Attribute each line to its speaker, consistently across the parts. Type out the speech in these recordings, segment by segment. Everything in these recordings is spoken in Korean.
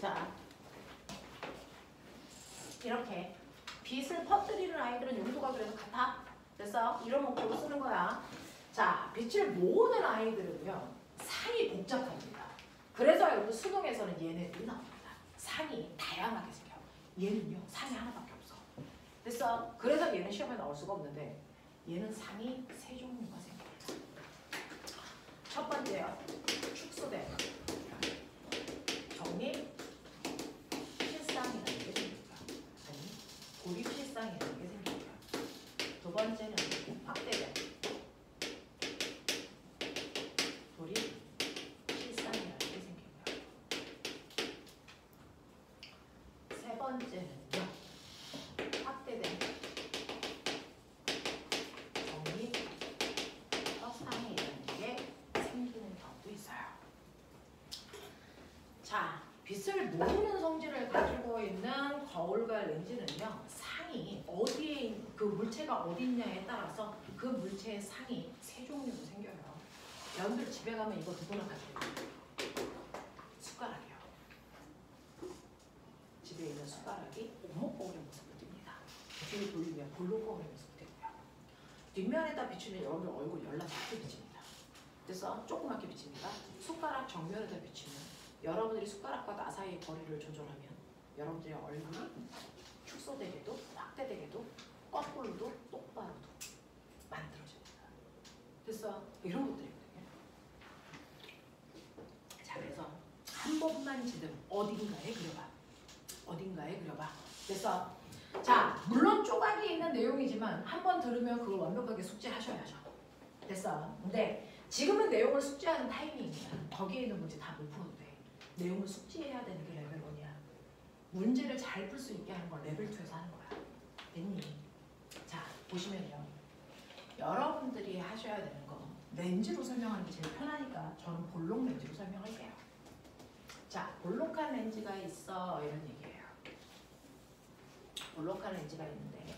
Speaker 1: 자, 이렇게 빛을 퍼뜨리는 아이들은 용도가 그래도 같아. 그래서 이런 목적으로 쓰는 거야. 자, 빛을 모으는 아이들은요, 상이 복잡합니다. 그래서 여러분 수능에서는 얘네들이 나옵니다. 상이 다양하게 생겨. 얘는요, 상이 하나밖에 없어. 됐어? 그래서 얘는 시험에 나올 수가 없는데 얘는 상이 세 종류가 생깁니다. 첫 번째요, 축소된 정립 실상이라는 게 생깁니다. 아니, 고립 실상이라는 게 생깁니다. 두 번째는 확대된 고립 실상이라는 게 생깁니다. 세 번째는요, 확대된 정립 허상이라는 게 생기는 경우도 있어요. 자, 빛을 모으는 성질을 가지고 있는 거울과 렌즈는요, 상이 어디에, 그 물체가 어디 있냐에 따라서 그 물체의 상이 세 종류로 생겨요. 여러분들 집에 가면 이거 두 개나 가지고 있어요. 숟가락이요. 집에 있는 숟가락이 오목거울의 모습을 띱니다. 뒤를 돌리면 볼록거울의 모습을 띄고요. 뒷면에다 비추면 여러분들 얼굴 연락하게 비칩니다. 그래서 조그맣게 비칩니다. 숟가락 정면에다 비추면 여러분들이 숟가락과 나 사이의 거리를 조절하면 여러분들의 얼굴이 축소되게도 확대되게도 거꾸로도 똑바로도 만들어집니다. 그래서 이런 것들이거든요. 자, 그래서 한 번만 제대로 어딘가에 그려봐. 어딘가에 그려봐. 그래서 자, 물론 조각이 있는 내용이지만 한 번 들으면 그걸 완벽하게 숙지하셔야죠. 됐어. 근데 지금은 내용을 숙지하는 타이밍이야. 거기에 있는 문제 다 못 풀어도 돼. 내용을 숙지해야 되는 게 레벨 1이야. 문제를 잘 풀 수 있게 하는 건 레벨 2에서 하는 거야. 됐니? 자, 보시면요. 여러분들이 하셔야 되는 거 렌즈로 설명하는 게 제일 편하니까 저는 볼록 렌즈로 설명할게요. 자, 볼록한 렌즈가 있어 이런 얘기예요. 볼록한 렌즈가 있는데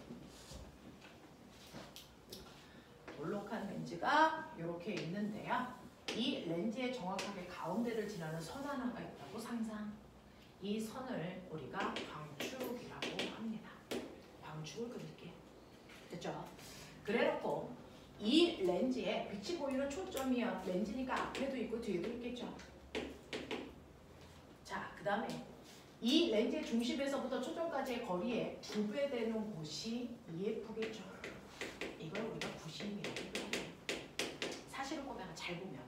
Speaker 1: 볼록한 렌즈가 이렇게 있는데요. 이 렌즈의 정확하게 가운데를 지나는 선 하나가 있다고 상상. 이 선을 우리가 광축이라고 합니다. 광축을 그릴게. 됐죠? 그래놓고 이 렌즈에 빛이 보이는 초점이요. 렌즈니까 앞에도 있고 뒤에도 있겠죠. 자, 그 다음에 이 렌즈의 중심에서부터 초점까지의 거리에 구배되는 곳이 EF겠죠. 이걸 우리가 구심이라고 해요. 사실은 보면 잘 보면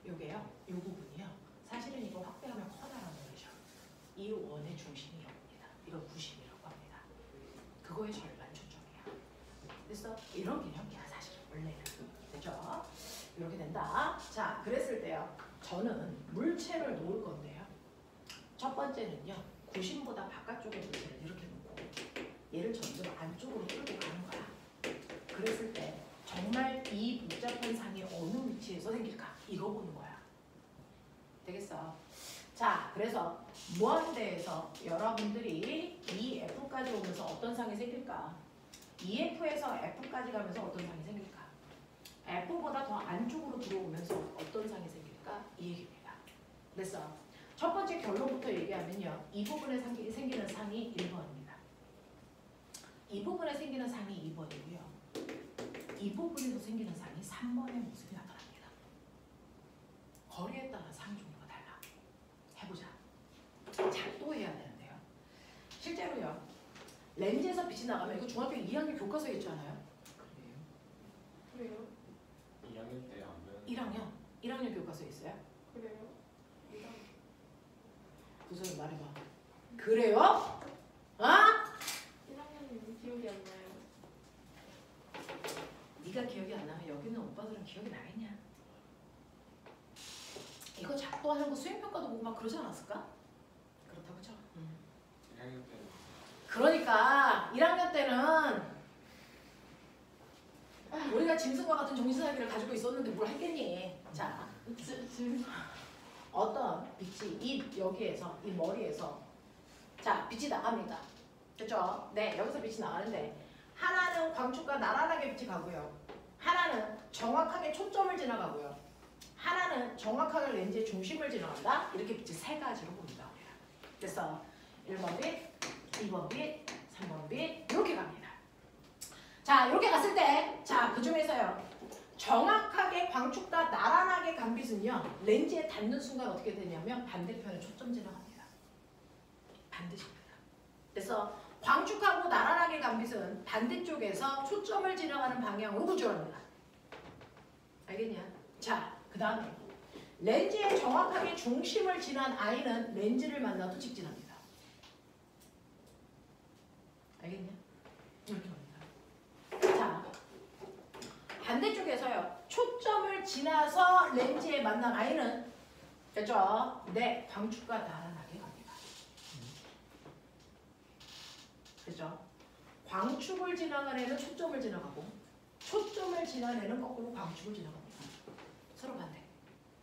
Speaker 1: 요게요. 요 부분이요. 사실은 이거 확대하면 커다란 거죠. 이 원의 중심이 여기입니다. 이걸 구심이라고 합니다. 그거의 절반 초점이야. 그래서 이런 개념이야 사실은 원래는. 됐죠? 이렇게 된다. 자, 그랬을 때요. 저는 물체를 놓을 건데요. 첫 번째는요. 구심보다 바깥쪽에 물체를 이렇게 놓고 얘를 점점 안쪽으로 끌고 가는 거야. 그랬을 때 정말 이 복잡한 상이 어느 위치에서 생길까? 이거 보는 거야. 되겠어? 자, 그래서 무한대에서 여러분들이 이 F까지 오면서 어떤 상이 생길까? EF에서 F까지 가면서 어떤 상이 생길까? F보다 더 안쪽으로 들어오면서 어떤 상이 생길까? 이 얘기입니다. 그래서 첫 번째 결론부터 얘기하면요. 이 부분에 생기는 상이 1번입니다. 이 부분에 생기는 상이 2번이고요. 이 부분에서 생기는 상이 3번의 모습이 나타납니다. 거리에 따라 상 종류가 달라. 해보자. 작도해야 되는데요. 실제로요. 렌즈에서 빛이 나가면 이거 중학교 2학년 교과서에 있잖아요.
Speaker 2: 그래요?
Speaker 3: 2학년 때 안 배웠는데
Speaker 1: 1학년 교과서에 있어요.
Speaker 2: 그래요?
Speaker 1: 우선 말해봐. 그래요? 어?
Speaker 2: 1학년은 기억이 안 나요.
Speaker 1: 네가 기억이 안 나면 여기는 오빠들은 기억이 나겠냐? 이거 작도하는 거 수행평가도 보고 막 그러지 않았을까? 그렇다고 쳐.
Speaker 3: 1학년 때
Speaker 1: 그러니까 1학년 때는 우리가 짐승과 같은 정신사기를 가지고 있었는데 뭘 했겠니? 자, 어떤 빛이 이 여기에서 이 머리에서 자 빛이 나갑니다. 그렇죠? 네, 여기서 빛이 나가는데 하나는 광축과 나란하게 빛이 가고요. 하나는 정확하게 초점을 지나가고요. 하나는 정확하게 렌즈의 중심을 지나간다. 이렇게 빛이 세 가지로 봅니다. 우리가. 그래서 1번 빛, 2번 빛, 3번 빛 이렇게 갑니다. 자, 이렇게 갔을 때, 자, 그 중에서요. 정확하게 광축과 나란하게 간 빛은요. 렌즈에 닿는 순간 어떻게 되냐면 반대편에 초점 지나갑니다. 반드시입니다. 그래서 광축하고 나란하게 간 빛은 반대쪽에서 초점을 지나가는 방향으로 구조합니다. 알겠냐? 자, 그 다음에 렌즈에 정확하게 중심을 지난 아이는 렌즈를 만나도 직진합니다. 알겠냐? 이렇게 합니다. 자, 반대쪽에서요. 초점을 지나서 렌즈에 만난 아이는 됐죠? 네, 광축과 나란하게 갑니다. 됐죠? 광축을 지나간 애는 초점을 지나가고 초점을 지난 애는 거꾸로 광축을 지나갑니다. 서로 반대.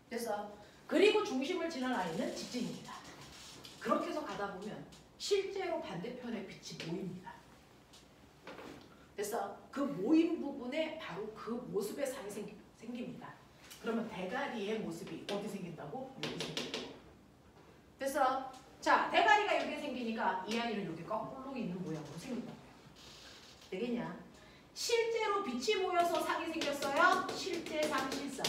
Speaker 1: 그래서 그리고 중심을 지난 아이는 직진입니다. 그렇게 해서 가다 보면 실제로 반대편의 빛이 모입니다. 그래서 그 모임 부분에 바로 그 모습의 상이 생깁니다. 그러면 대가리의 모습이 어디 생긴다고? 여기 생긴다고. 그래서 자, 대가리가 여기 생기니까 이 아이는 여기 거꾸로 있는 모양으로 생긴다고요. 되겠냐? 실제로 빛이 모여서 상이 생겼어요. 실제상, 실상.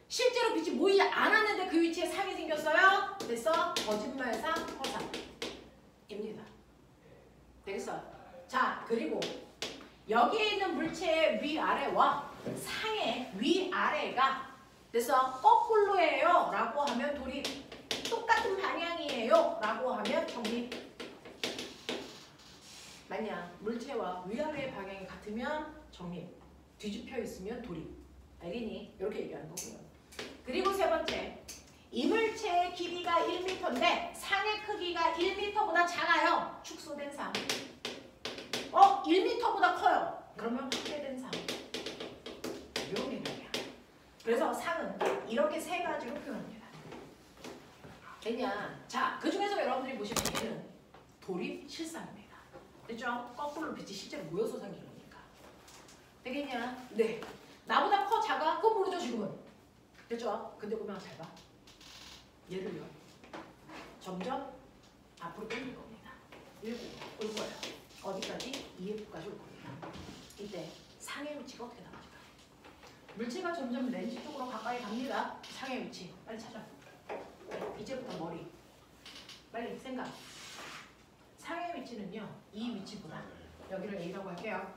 Speaker 1: 실제로 빛이 모이지 않았는데 그 위치에 상이 생겼어요. 그래서 거짓말상, 허상입니다. 되겠어? 자, 그리고 여기에 있는 물체의 위아래와 상의 위아래가 그래서 거꾸로예요 라고 하면 돌이 똑같은 방향이에요 라고 하면 정립. 만약 물체와 위아래의 방향이 같으면 정립, 뒤집혀 있으면 돌입. 알겠니? 이렇게 얘기하는 거고요. 그리고 세 번째, 이물체의 길이가 1m인데 상의 크기가 1m보다 작아요. 축소된 상. 1m보다 커요. 그러면 확대된 상. 이런 개념이야. 그래서 상은 이렇게 세 가지로 표현합니다. 됐냐? 자, 그 중에서 여러분들이 보시면 얘는 돌입 실상입니다. 됐죠? 거꾸로 빛이 실제로 모여서 생긴 거니까. 되겠냐? 네. 나보다 커, 작아? 그건 모르죠, 지금은. 됐죠? 근데 보면 잘 봐. 얘를요. 점점 앞으로 당길 겁니다. 밀고 올 거예요. 어디까지? EF까지 올 겁니다. 이때 상의 위치가 어떻게 나갈까? 물체가 점점 렌즈 쪽으로 가까이 갑니다. 상의 위치. 빨리 찾아. 이제부터 머리. 빨리 생각. 상의 위치는요. 이 위치보다 여기를 A라고 할게요.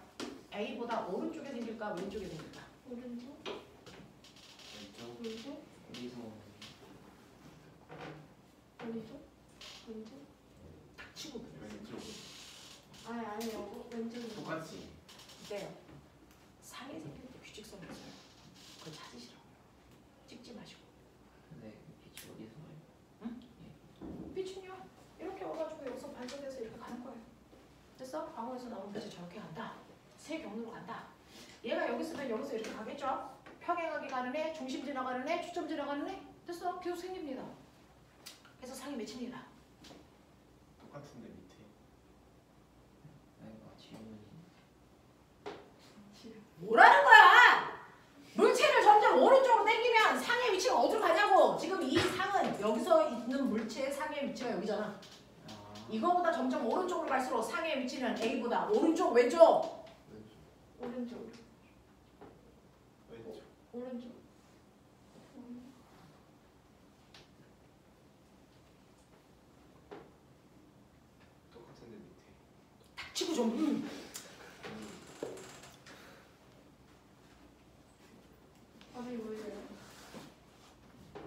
Speaker 1: A보다 오른쪽에 생길까? 왼쪽에 생길까?
Speaker 2: 오른쪽?
Speaker 3: 왼쪽
Speaker 2: 왼쪽?
Speaker 3: 어디서
Speaker 2: 왼쪽? 왼쪽?
Speaker 1: 딱 치고
Speaker 3: 왼쪽
Speaker 2: 아니요. 왼쪽.
Speaker 3: 똑같이
Speaker 1: 이때요. 상에 생길 때 규칙성이 있어요. 그걸 찾으시라고요. 찍지 마시고.
Speaker 4: 근데 빛이 어디서 와요?
Speaker 1: 응? 빛은요. 이렇게 와가지고 여기서 반사돼서 이렇게 가는 거예요. 됐어? 광원에서 나오는 빛이 저렇게 간다. 세 경로로 간다. 얘가 여기 있으면 여기서 이렇게 가겠죠? 평행하게 가는 애, 중심 지나가는 애, 초점 지나가는 애. 됐어? 계속 생깁니다. 그래서 상이 맺힙니다.
Speaker 3: 똑같은데 밑에
Speaker 4: 아이고 지우는
Speaker 1: 뭐라는 거야? 물체를 점점 오른쪽으로 당기면 상의 위치가 어디로 가냐고. 지금 이 상은 여기서 있는 물체의 상의 위치가 여기잖아. 이거보다 점점 오른쪽으로 갈수록 상의 위치는 A보다 오른쪽, 왼쪽.
Speaker 2: 오른쪽.
Speaker 3: 왼쪽
Speaker 2: 오른쪽.
Speaker 3: 똑같은데 밑에
Speaker 1: 닥치고 좀.
Speaker 2: 답이 뭐예요?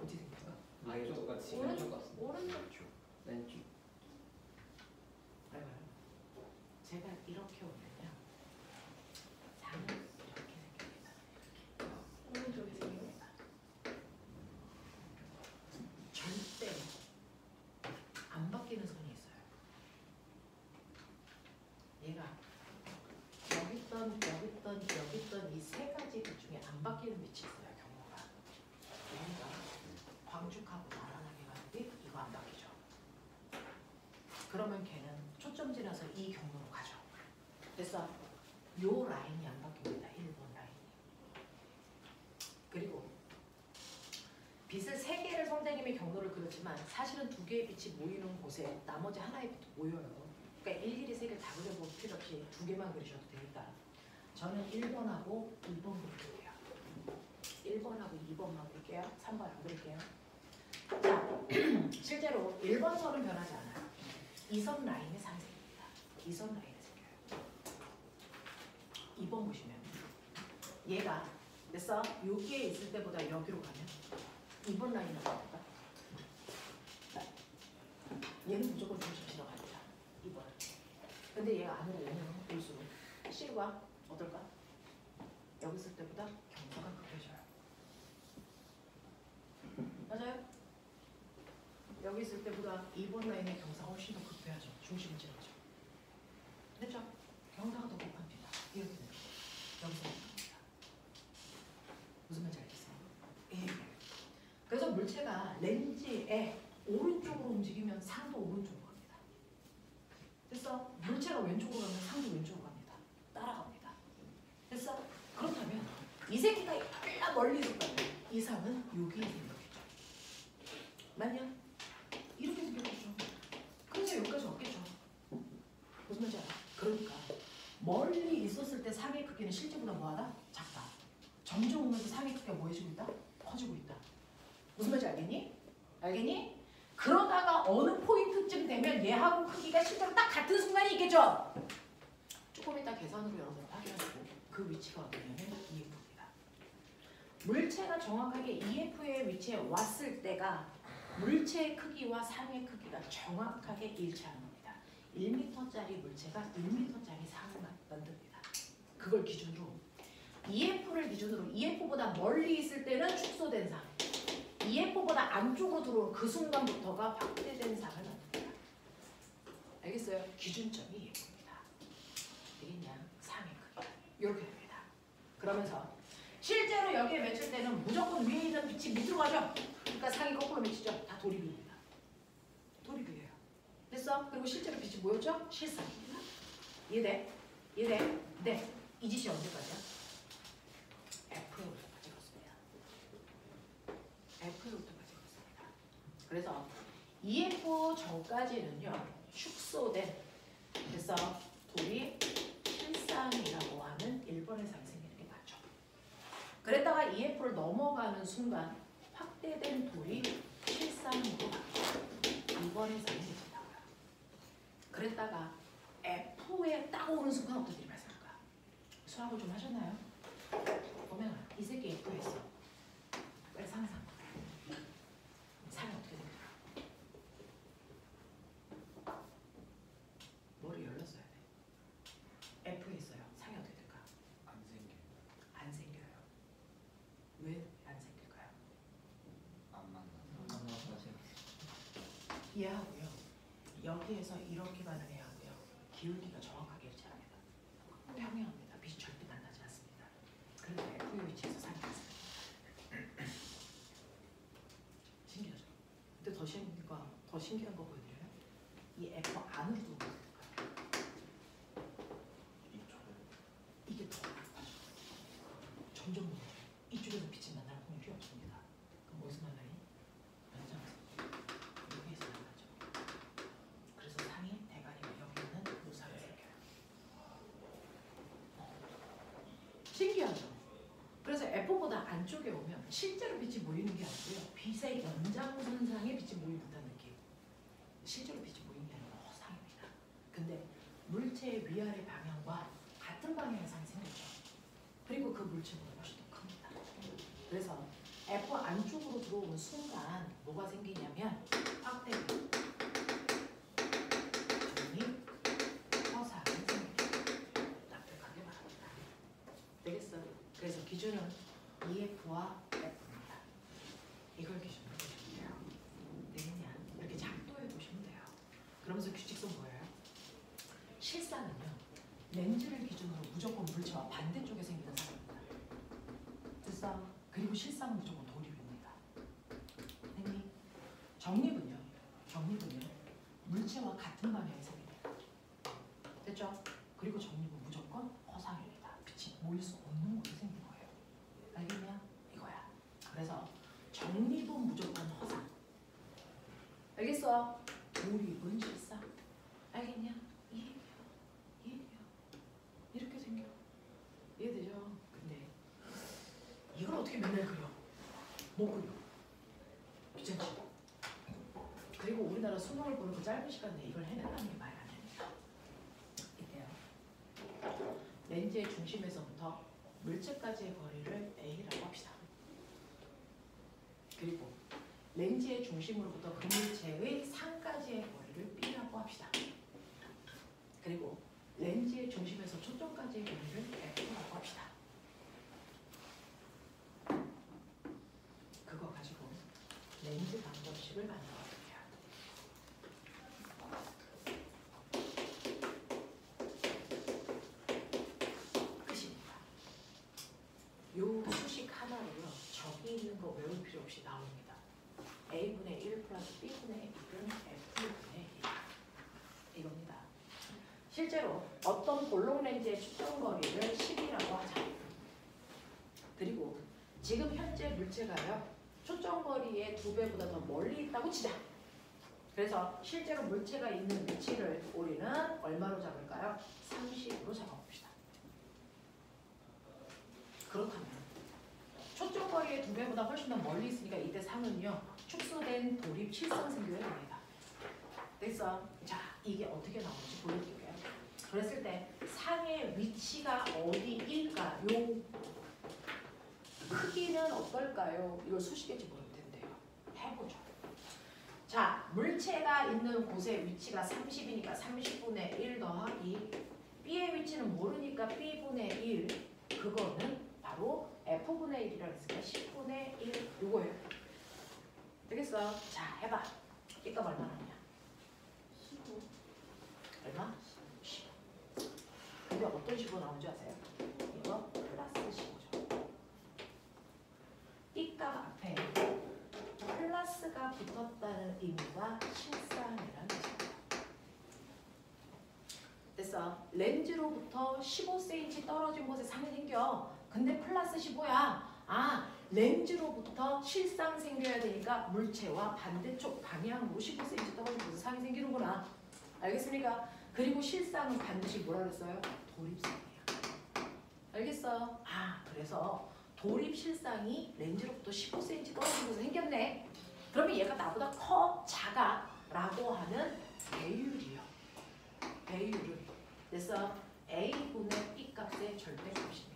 Speaker 1: 어디 생겼어?
Speaker 4: 왼쪽
Speaker 3: 똑같이
Speaker 4: 왼쪽 같습니다.
Speaker 2: 오른쪽.
Speaker 4: 왼쪽.
Speaker 1: 제가 이렇게 오면요. 상은 이렇게 생깁니다.
Speaker 2: 오른쪽에 생겨.
Speaker 1: 절대 안 바뀌는 선이 있어요. 얘가 여기 있던 이 세 가지 빛 중에 안 바뀌는 빛이 있어요. 경로가. 그러니까 광축하고 나란하게 가는 빛 이거 안 바뀌죠. 그러면 걔는 초점 지나서 이 경로로 가죠. 그래서 요 라인이 안 바뀝니다. 1번 라인이. 그리고 빛을 3개를 선생님이 경로를 그렸지만 사실은 2개의 빛이 모이는 곳에 나머지 하나의 빛도 모여요. 그러니까 일일이 3개를 다 그려볼 필요 없이 2개만 그리셔도 되니까 저는 1번하고 2번 그릴게요. 1번하고 2번만 그릴게요. 3번 안 그릴게요. 자, 실제로 1번 선은 변하지 않아요. 2선 라인의 상승입니다. 2선 라인이 생겨요. 2번 보시면 얘가 됐어? 여기에 있을 때보다 여기로 가면 2번 라인으로 갈까? 얘는 무조건 중심 지나갑니다. 2번. 근데 얘가 안으로 오면 올수록 C가 어떨까? 여기 있을 때보다 경사가 급해져요. 맞아요? 여기 있을 때보다 2번 라인의 경사가 훨씬 더 급해야죠. 중심을 지나죠. 됐죠? 경사가 더 급합니다. 이렇게 됩니다. 여기서 됩니다. 무슨 말인지 알겠어요? 예. 그래서 물체가 렌즈에 오른쪽으로 움직이면 상도 오른쪽으로 갑니다. 됐어? 물체가 왼쪽으로 가면 상도 왼쪽으로 갑니다. 따라갑니다. 됐어? 그렇다면 이 새끼가 얼마 멀리 있을 거예요. 이 상은 여기에 생겼겠죠. 맞냐? 이렇게 생겼겠죠. 그래서 여기까지 왔겠죠. 무슨 말인지 알아? 그러니까 멀리 있었을 때 상의 크기는 실제보다 뭐하다? 작다. 점점 오면서 상의 크기가 뭐해지고 있다? 커지고 있다. 무슨 말인지 알겠니? 알겠니? 그러다가 어느 포인트쯤 되면 얘하고 크기가 실제로 딱 같은 순간이 있겠죠? 조금 이따 계산으로 여러분 확인하시고 그 위치가 어디냐면 EF입니다. 물체가 정확하게 EF의 위치에 왔을 때가 물체의 크기와 상의 크기가 정확하게 일치하는 겁니다. 1m짜리 물체가 1m짜리 상을 만듭니다. 그걸 기준으로 EF를 기준으로 EF보다 멀리 있을 때는 축소된 상, EF보다 안쪽으로 들어온 그 순간부터가 확대된 상을 만듭니다. 알겠어요? 기준점이 EF입니다. 되겠냐? 상의 크기가 이렇게 됩니다. 그러면서 실제로 여기에 맺힐 때는 무조건 위에 있는 빛이 밑으로 가죠. 그러니까 상이 거꾸로 맺히죠. 다 도립입니다. 도립이에요. 됐어? 그리고 실제로 빛이 뭐였죠? 실상입니다. 이해돼? 이해돼? 네. 이 짓이 언제까지야? F의 로터까지 그렇습니다. F의 로터까지 그렇습니다. 그래서 EF 전까지는요. 축소된 그래서 도립 실상이라고 하는 1번의 상승이라는 게 맞죠. 그랬다가 EF를 넘어가는 순간 확대된 도립 실상으로 바뀌어요. 2번의 상승이 나와요. 그랬다가 F에 딱 오는 순간 어떤 일이 발생할까? 수학을 좀 하셨나요? 보면 이 새끼 F에 있어. 빨리 상상. 상이 어떻게 됩니까? 머리 열렸어야 돼. F에 있어요. 상이 어떻게 될까?
Speaker 3: 안 생겨.
Speaker 1: 안 생겨요. 왜 안 생길까요?
Speaker 3: 안 만나.
Speaker 1: 이해하고요. 여기에서 이렇게 반응해야 하고요. 기울기가 정확하게 일치합니다. 평행합니다. 빛이 절대 만나지 않습니다. 그래서 F의 위치에서 상이 발생합니다. 신기하죠? 근데 더 신기한 거 보여드려요? 이 F 안으로 들어오는 이게 더 높아져. 점점 높아져. 이쪽에서 빛이 만날 확률이 없습니다. 그럼 어디서 만나니? 만나지 않습니다. 여기에서 만나죠. 그래서 상이 대가리가 여기 있는 노상이 생겨요. 신기하죠? 그래서 F보다 안쪽에 오면 실제로 빛이 모이는 게 아니고요. 빛의 연장선상에 빛이 모인 듯한 느낌. 실제로 빛이 모이는 게 아니라 허상입니다. 근데 물체의 위아래 방향과 같은 방향의 상이 생겼죠. 그리고 그 물체보다 훨씬 더 큽니다. 그래서 F 안쪽으로 들어오는 순간 뭐가 생기냐면 확대된 점이 허상이 생깁니다. 납득하게 말합니다. 되겠어요? 그래서 기준은 EF와 F입니다. 이걸 기준으로 보시면 돼요. 되겠냐? 이렇게 작도해 보시면 돼요. 그러면서 규칙성 뭐예요? 실상은요. 렌즈를 기준으로 무조건 물체와 반대쪽에 생기는 상입니다. 됐어? 그리고 실상은 무조건 도립입니다. 됐니? 정립은요. 물체와 같은 방향에 생깁니다. 됐죠? 그리고 정립은 무조건 허상입니다. 빛이 모일 수 없는 곳에 생긴 거예요. 알겠냐? 이거야. 그래서 정립은 됐어? 돌입은 실상. 알겠냐? 이 얘기야. 이 얘기야. 이렇게 생겨. 이해되죠? 근데 이걸 어떻게 맨날 그려? 못 그려. 귀찮지? 그리고 우리나라 수능을 보는 그 짧은 시간 내에 이걸 해내라는 게 말이 안 됩니다. 이때요. 렌즈의 중심에서부터 물체까지의 거리를 A라고 합시다. 그리고 렌즈의 중심으로부터 그 물체의 상까지의 거리를 B라고 합시다. 그리고 렌즈의 중심에서 초점까지의 거리를 F라고 합시다. 그거 가지고 렌즈 방정식을 만들어 볼게요. 끝입니다. 요 수식 하나로요. 저기 있는 거 외울 필요 없이 나옵니다. A분의 1 플러스 B분의 1은 F분의 1 이겁니다. 실제로 어떤 볼록 렌즈의 측정거리를 10이라고 하자. 그리고 지금 현재 물체가요. 초점거리의 2배보다 더 멀리 있다고 치자. 그래서 실제로 물체가 있는 위치를 우리는 얼마로 잡을까요? 30으로 잡아봅시다. 그렇다면 초점거리의 2배보다 훨씬 더 멀리 있으니까 이때 상은요. 축소된 돌입 실상 생겨야 됩니다. 됐어? 자, 이게 어떻게 나오는지 보여드릴게요. 그랬을 때 상의 위치가 어디일까요? 크기는 어떨까요? 이걸 수식에 집어넣을 텐데요. 해보죠. 자, 물체가 있는 곳의 위치가 30이니까 30분의 1 더하기 B의 위치는 모르니까 B분의 1 그거는 바로 F분의 1이라고 했으니까 10분의 1 요거예요. 되겠어? 자, 해봐. 값 얼마 나오냐?
Speaker 2: 15.
Speaker 1: 얼마? 15. 근데 어떤 15 나오는지 아세요? 이거 플러스 15죠. 값 앞에 플러스가 붙었다는 의미가 실상이라는 뜻입니다. 됐어? 렌즈로부터 15cm 떨어진 곳에 상이 생겨. 근데 플러스 15야. 아, 렌즈로부터 실상 생겨야 되니까 물체와 반대쪽 방향으로 15cm 떨어진 곳에 상이 생기는구나. 알겠습니까? 그리고 실상은 반드시 뭐라 그랬어요? 돌입상이야. 알겠어? 아, 그래서 돌입 실상이 렌즈로부터 15cm 떨어진 곳에 생겼네. 그러면 얘가 나보다 커, 작아 라고 하는 배율이요. 배율은 됐어? A분의 B 값의 절대값입니다.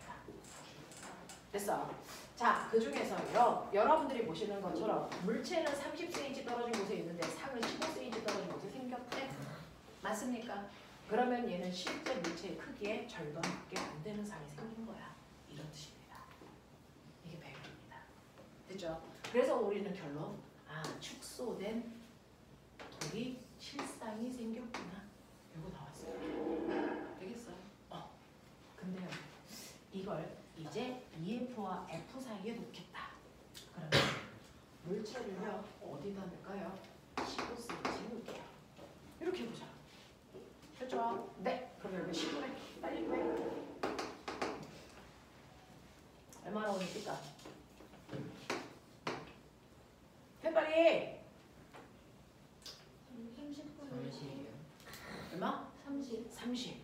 Speaker 1: 됐어? 자, 그 중에서요. 여러분들이 보시는 것처럼 물체는 30cm 떨어진 곳에 있는데 상은 15cm 떨어진 곳에 생겼대. 맞습니까? 그러면 얘는 실제 물체의 크기의 절반밖에 안 되는 상이 생긴 거야. 이런 뜻입니다. 이게 배율입니다. 됐죠? 그래서 우리는 결론, 아, 축소된 돌입 실상이 생겼구나. 이거 나왔어요. 되겠어요? 근데요, 이걸 이제 EF와 F 사이에 놓겠다. 그러면 물체를요, 어디다 넣을까요? 15cm 놓을게요. 이렇게 해보자. 됐죠? 네. 그럼 여기 10분의 빨리 구해. 얼마 나오니까? 해 빨리.
Speaker 2: 30분의
Speaker 4: 30이요.
Speaker 1: 얼마?
Speaker 2: 30.
Speaker 1: 30.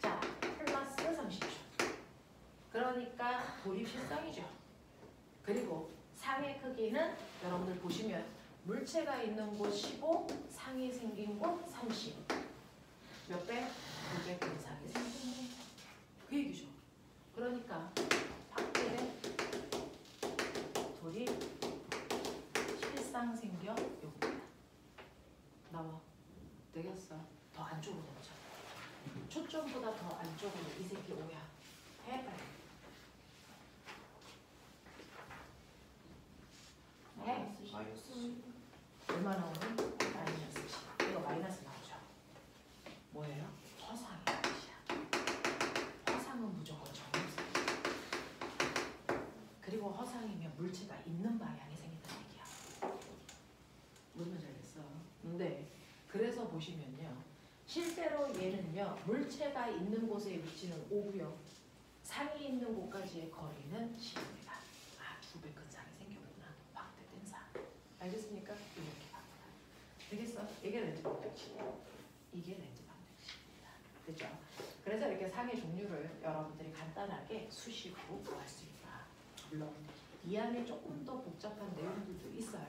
Speaker 1: 자, 플러스 30초. 그러니까 돌입 실상이죠. 그리고 상의 크기는 여러분들 보시면 물체가 있는 곳 15, 상이 생긴 곳 30. 몇 배? 200배 이상이 생긴 그 얘기죠. 그러니까 확대된 돌입 실상 생겨 요겁니다. 나와. 되겠어. 더 안쪽으로 넣자. 초점보다 더 안쪽으로 이 새끼 오야. 해 빨리. 해.
Speaker 3: 마이너스
Speaker 1: 얼마 나오는? 마이너스 10. 이거 마이너스 나오죠. 뭐예요? 허상의 뜻이야. 허상은 무조건 정없어요. 그리고 허상이면 물체가 있는 방향이 생긴다는 얘기야. 무슨 말인지 알겠어? 네. 그래서 보시면요. 실제로 얘는요. 물체가 있는 곳의 위치는 5고요. 상이 있는 곳까지의 거리는 10입니다. 아, 2배 큰 상이 생겼구나. 확대된 상. 알겠습니까? 이렇게 갑니다. 되겠어? 이게 렌즈 방정식. 이게 렌즈 방정식입니다. 그죠? 그래서 이렇게 상의 종류를 여러분들이 간단하게 수식으로 구할 수 있다. 물론 이 안에 조금 더 복잡한 내용들도 있어요.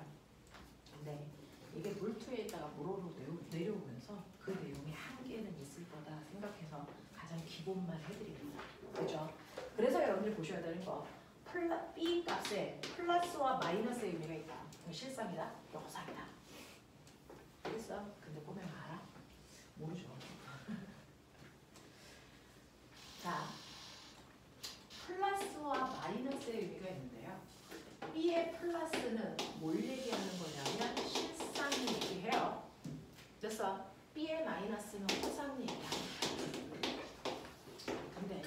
Speaker 1: 근데 이게 물투에다가 물어로 내려오면서 그 내용이 한계는 있을 거다 생각해서 가장 기본만 해드립니다. 그죠? 그래서 여러분들이 보셔야 되는 거 B 값에 플러스와 마이너스의 의미가 있다. 실상이다. 역상이다. 알겠어? 근데 보면 알아? 모르죠. 자, 플러스와 마이너스의 의미가 있는데요. B의 플러스는 뭘 얘기하는 거냐면 실상이 얘기해요. 됐어? B의 마이너스는 허상 얘기합니다. 근데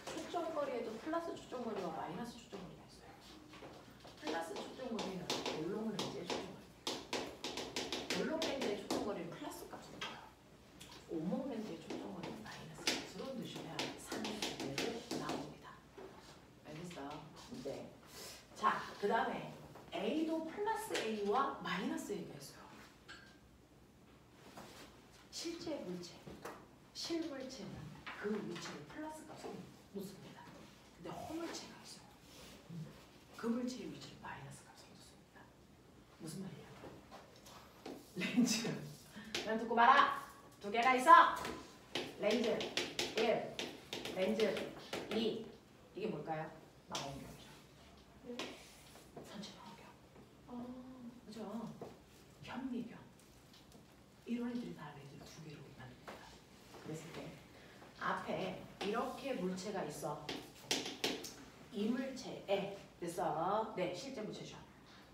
Speaker 1: 초점거리에도 플러스 초점거리와 마이너스 초점거리가 있어요. 플러스 초점거리는 볼록 렌즈의 초점거리. 볼록 렌즈의 초점거리는 플러스 값으로 나와요. 오목 렌즈의 초점거리는 마이너스 값으로 넣으셔야 3의 나옵니다. 알겠어? 네. 자, 그 다음에 A도 플러스 A와 마이너스 A가 있어요. 실제 물체, 실물체는 그 위치를 플러스 값으로 놓습니다. 근데 허물체가 있어요. 그 물체의 위치를 마이너스 값으로 놓습니다. 무슨 말이야? 렌즈. 난 듣고 말아. 두 개가 있어. 렌즈 1, 렌즈 2. 이게 뭘까요? 망원경이죠. 전체 망원경. 그죠? 현미경. 이런 애들이 다 렌즈를 두 개로 만듭니다. 그랬을 때 앞에 이렇게 물체가 있어. 이 물체에 됐어. 네, 실제 물체죠.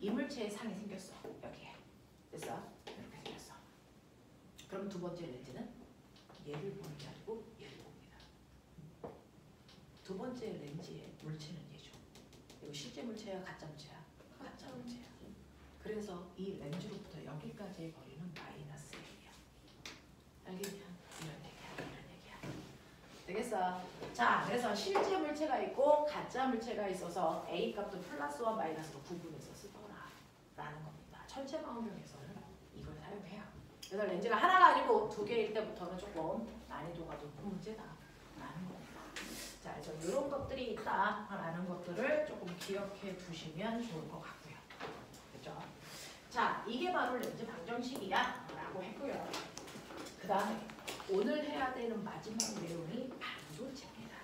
Speaker 1: 이 물체에 상이 생겼어. 여기에. 됐어? 이렇게 생겼어. 그럼 두 번째 렌즈는 얘를 보는 게 아니고 얘를 봅니다. 두 번째 렌즈의 물체는 얘죠. 이거 실제 물체야, 가짜 물체야? 가짜 물체야. 그래서 이 렌즈로부터 여기까지의 거리는 마이너스예요. 알겠냐? 이런 얘기야, 이런 얘기야. 되겠어? 자, 그래서 실제 물체가 있고 가짜 물체가 있어서 A 값도 플러스와 마이너스로 구분해서 쓰더라라는 겁니다. 전체 망원경에서는 이걸 사용해요. 그래서 렌즈가 하나가 아니고 두 개일 때부터는 조금 난이도가 높은 문제다라는 겁니다. 자, 그래서 이런 것들이 있다라는 것들을 조금 기억해 두시면 좋을 것 같고요. 그렇죠? 자, 이게 바로 렌즈 방정식이야 라고 했고요. 그 다음에 오늘 해야 되는 마지막 내용이 반도체입니다.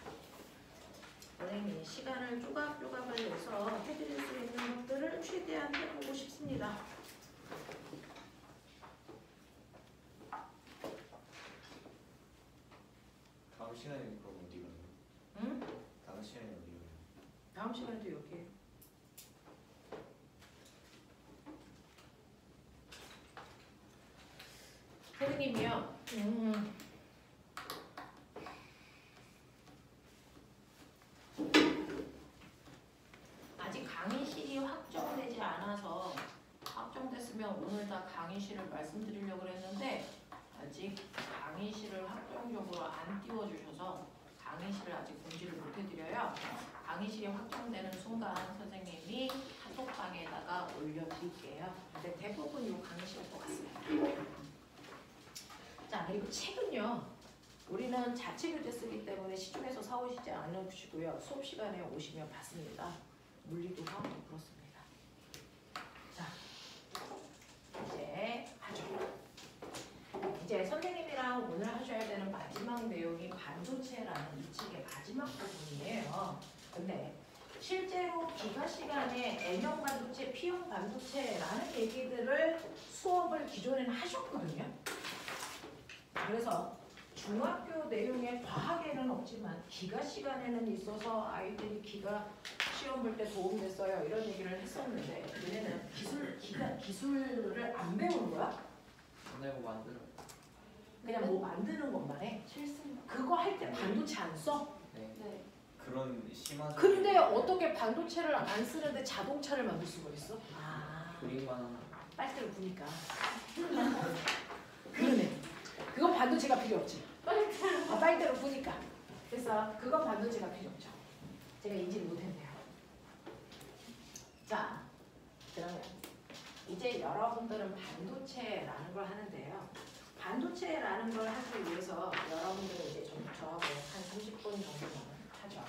Speaker 1: 선생님이 시간을 조각조각을 내서 해드릴 수 있는 것들을 최대한 해보고 싶습니다.
Speaker 3: 다음 시간에 그럼 어디 가요?
Speaker 1: 응?
Speaker 3: 다음 시간에 어디 가요?
Speaker 1: 다음 시간에도 여기. 선생님이요. 아직 강의실이 확정되지 않아서 확정됐으면 오늘 다 강의실을 말씀드리려고 했는데 아직 강의실을 확정적으로 안 띄워주셔서 강의실을 아직 공지를 못 해드려요. 강의실이 확정되는 순간 선생님이 카톡방에다가 올려드릴게요. 근데 대부분 이 강의실일 것 같습니다. 자, 그리고 책은요. 우리는 자체 교재 쓰기 때문에 시중에서 사오시지 않으시고요. 수업 시간에 오시면 받습니다. 물리도 하고 그렇습니다. 자, 이제 하죠. 이제 선생님이랑 오늘 하셔야 되는 마지막 내용이 반도체라는 이 책의 마지막 부분이에요. 근데 실제로 기가 시간에 N형 반도체, P형 반도체라는 얘기들을 수업을 기존에는 하셨거든요. 그래서 중학교 내용의 과학에는 없지만 기가 시간에는 있어서 아이들이 기가 시험 볼 때 도움됐어요. 이런 얘기를 했었는데 얘네는 기술을 안 배우는 거야?
Speaker 4: 내고 만들어.
Speaker 1: 그냥 뭐 만드는 것만 해? 그거 할 때 반도체 안 써?
Speaker 4: 네.
Speaker 2: 네.
Speaker 3: 그런 심한.
Speaker 1: 근데 어떻게 반도체를 안 쓰는데 자동차를 만들 수가 있어? 아,
Speaker 4: 그림만
Speaker 1: 빨대를 부니까. 그러네. 그건 반도체가 필요 없지. 아, 빨대로 부니까. 그래서 그건 반도체가 필요 없죠. 제가 인지를 못했네요. 자, 그러면 이제 여러분들은 반도체라는 걸 하는데요. 반도체라는 걸 하기 위해서 여러분들은 이제 저하고 한 30분 정도만 하죠.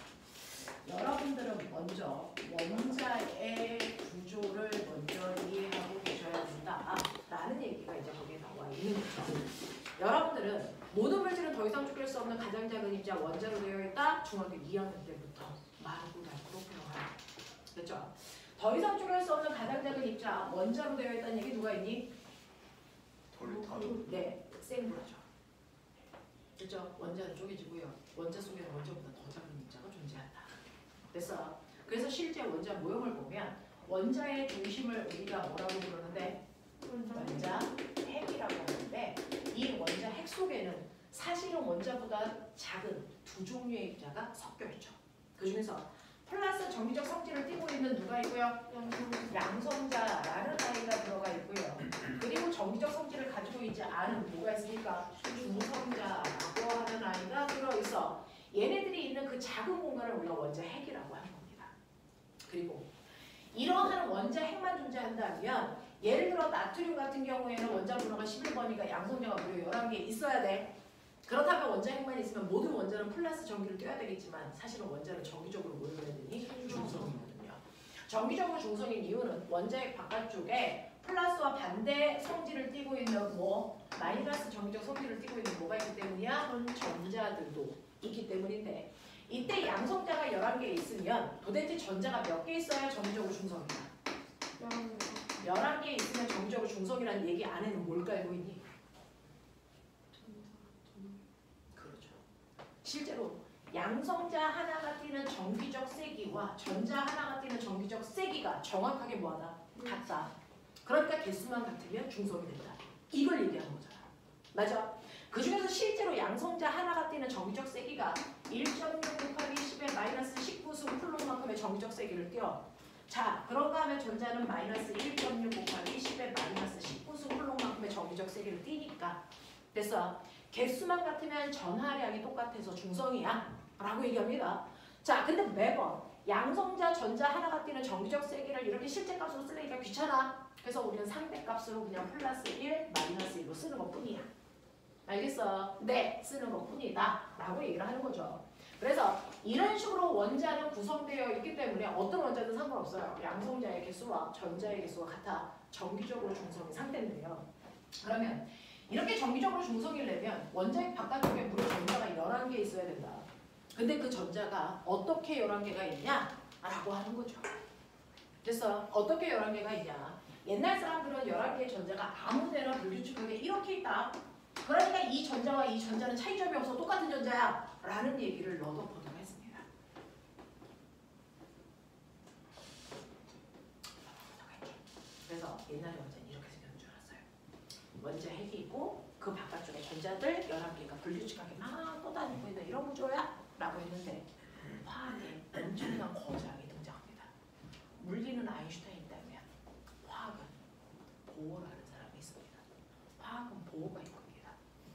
Speaker 1: 여러분들은 먼저 원자의 구조를 먼저 이해하고 계셔야 된다라는 얘기가 이제 거기에 나와 있는 거죠. 여러분들은 모든 물질은 더 이상 죽일 수 없는 가장 작은 입자 원자로 되어 있다. 중학교 2학년 때부터 말하고 배워요. 그렇죠? 더 이상 죽일 수 없는 가장 작은 입자 원자로 되어 있다는 얘기 누가 있니? 네, 생물이죠. 그렇죠? 원자는 쪼개지고요. 원자 속에는 원자보다 더 작은 입자가 존재한다. 됐어. 그래서 실제 원자 모형을 보면 원자의 중심을 우리가 뭐라고 부르는데 원자 핵이라고 하는데 이 원자 핵 속에는 사실은 원자보다 작은 두 종류의 입자가 섞여 있죠. 그 중에서 플러스 정기적 성질을 띠고 있는 누가 있고요? 양성자라는 아이가 들어가 있고요. 그리고 정기적 성질을 가지고 있지 않은 뭐가 있습니까? 중성자라고 하는 아이가 들어있어. 얘네들이 있는 그 작은 공간을 우리가 원자 핵이라고 하는 겁니다. 그리고 이러한 원자 핵만 존재한다면 예를 들어 나트륨 같은 경우에는 원자 번호가 11번이니까 양성자가 무려 11개 있어야 돼. 그렇다면 원자 핵만 있으면 모든 원자는 플러스 전기를 띄워야 되겠지만 사실은 원자는 정기적으로 뭘 해야 되니? 중성이거든요. 정기적으로 중성인 이유는 원자 핵 바깥쪽에 플러스와 반대 성질을 띠고 있는 마이너스 정기적 성질을 띠고 있는 뭐가 있기 때문이야? 전자들도 있기 때문인데 이때 양성자가 11개 있으면 도대체 전자가 몇 개 있어야 정기적으로 중성이야? 11개 있으면 정기적으로 중성이라는 얘기 안에는 뭘 깔고 있니? 그렇죠. 실제로 양성자 하나가 띠는 정기적 세기와 전자 하나가 띠는 정기적 세기가 정확하게 뭐하다? 같다. 그러니까 개수만 같으면 중성이 된다. 이걸 얘기하는 거잖아. 맞아? 그 중에서 실제로 양성자 하나가 띠는 정기적 세기가 1.6 곱하기 10의 마이너스 19승 쿨롬만큼의 정기적 세기를 띄워. 자, 그런가 하면 전자는 마이너스 1.6 곱하기 10의 마이너스 19승 쿨롬만큼의 정기적 세기를 띠니까 됐어. 개수만 같으면 전하량이 똑같아서 중성이야 라고 얘기합니다. 자, 근데 매번 양성자 전자 하나가 띠는 정기적 세기를 이렇게 실제 값으로 쓰려니까 귀찮아. 그래서 우리는 상대값으로 그냥 플러스 1, 마이너스 1로 쓰는 것 뿐이야. 알겠어? 네, 쓰는 것 뿐이다 라고 얘기를 하는 거죠. 그래서 이런 식으로 원자는 구성되어 있기 때문에 어떤 원자든 상관없어요. 양성자의 개수와 전자의 개수가 같아 정기적으로 중성이 상대인데요. 그러면 이렇게 정기적으로 중성이려면 원자의 바깥쪽에 무려 전자가 11개 있어야 된다. 근데 그 전자가 어떻게 11개가 있냐? 라고 하는 거죠. 됐어? 어떻게 11개가 있냐? 옛날 사람들은 11개의 전자가 아무데나 불규칙하게 이렇게 있다. 그러니까 이 전자와 이 전자는 차이점이 없어 똑같은 전자야 라는 얘기를 넣어보도록 했습니다. 그래서 옛날에 원자는 이렇게 생겼는 줄 알았어요. 원자 핵이 있고 그 바깥쪽에 전자들 11개가 불규칙하게 막 떠다니고 있는 이런 구조야 라고 했는데 화학에 엄청난 거장이 등장합니다. 물리는 아인슈타인이 있다면 화학은 보어라는 사람이 있습니다. 화학은 보어가 있고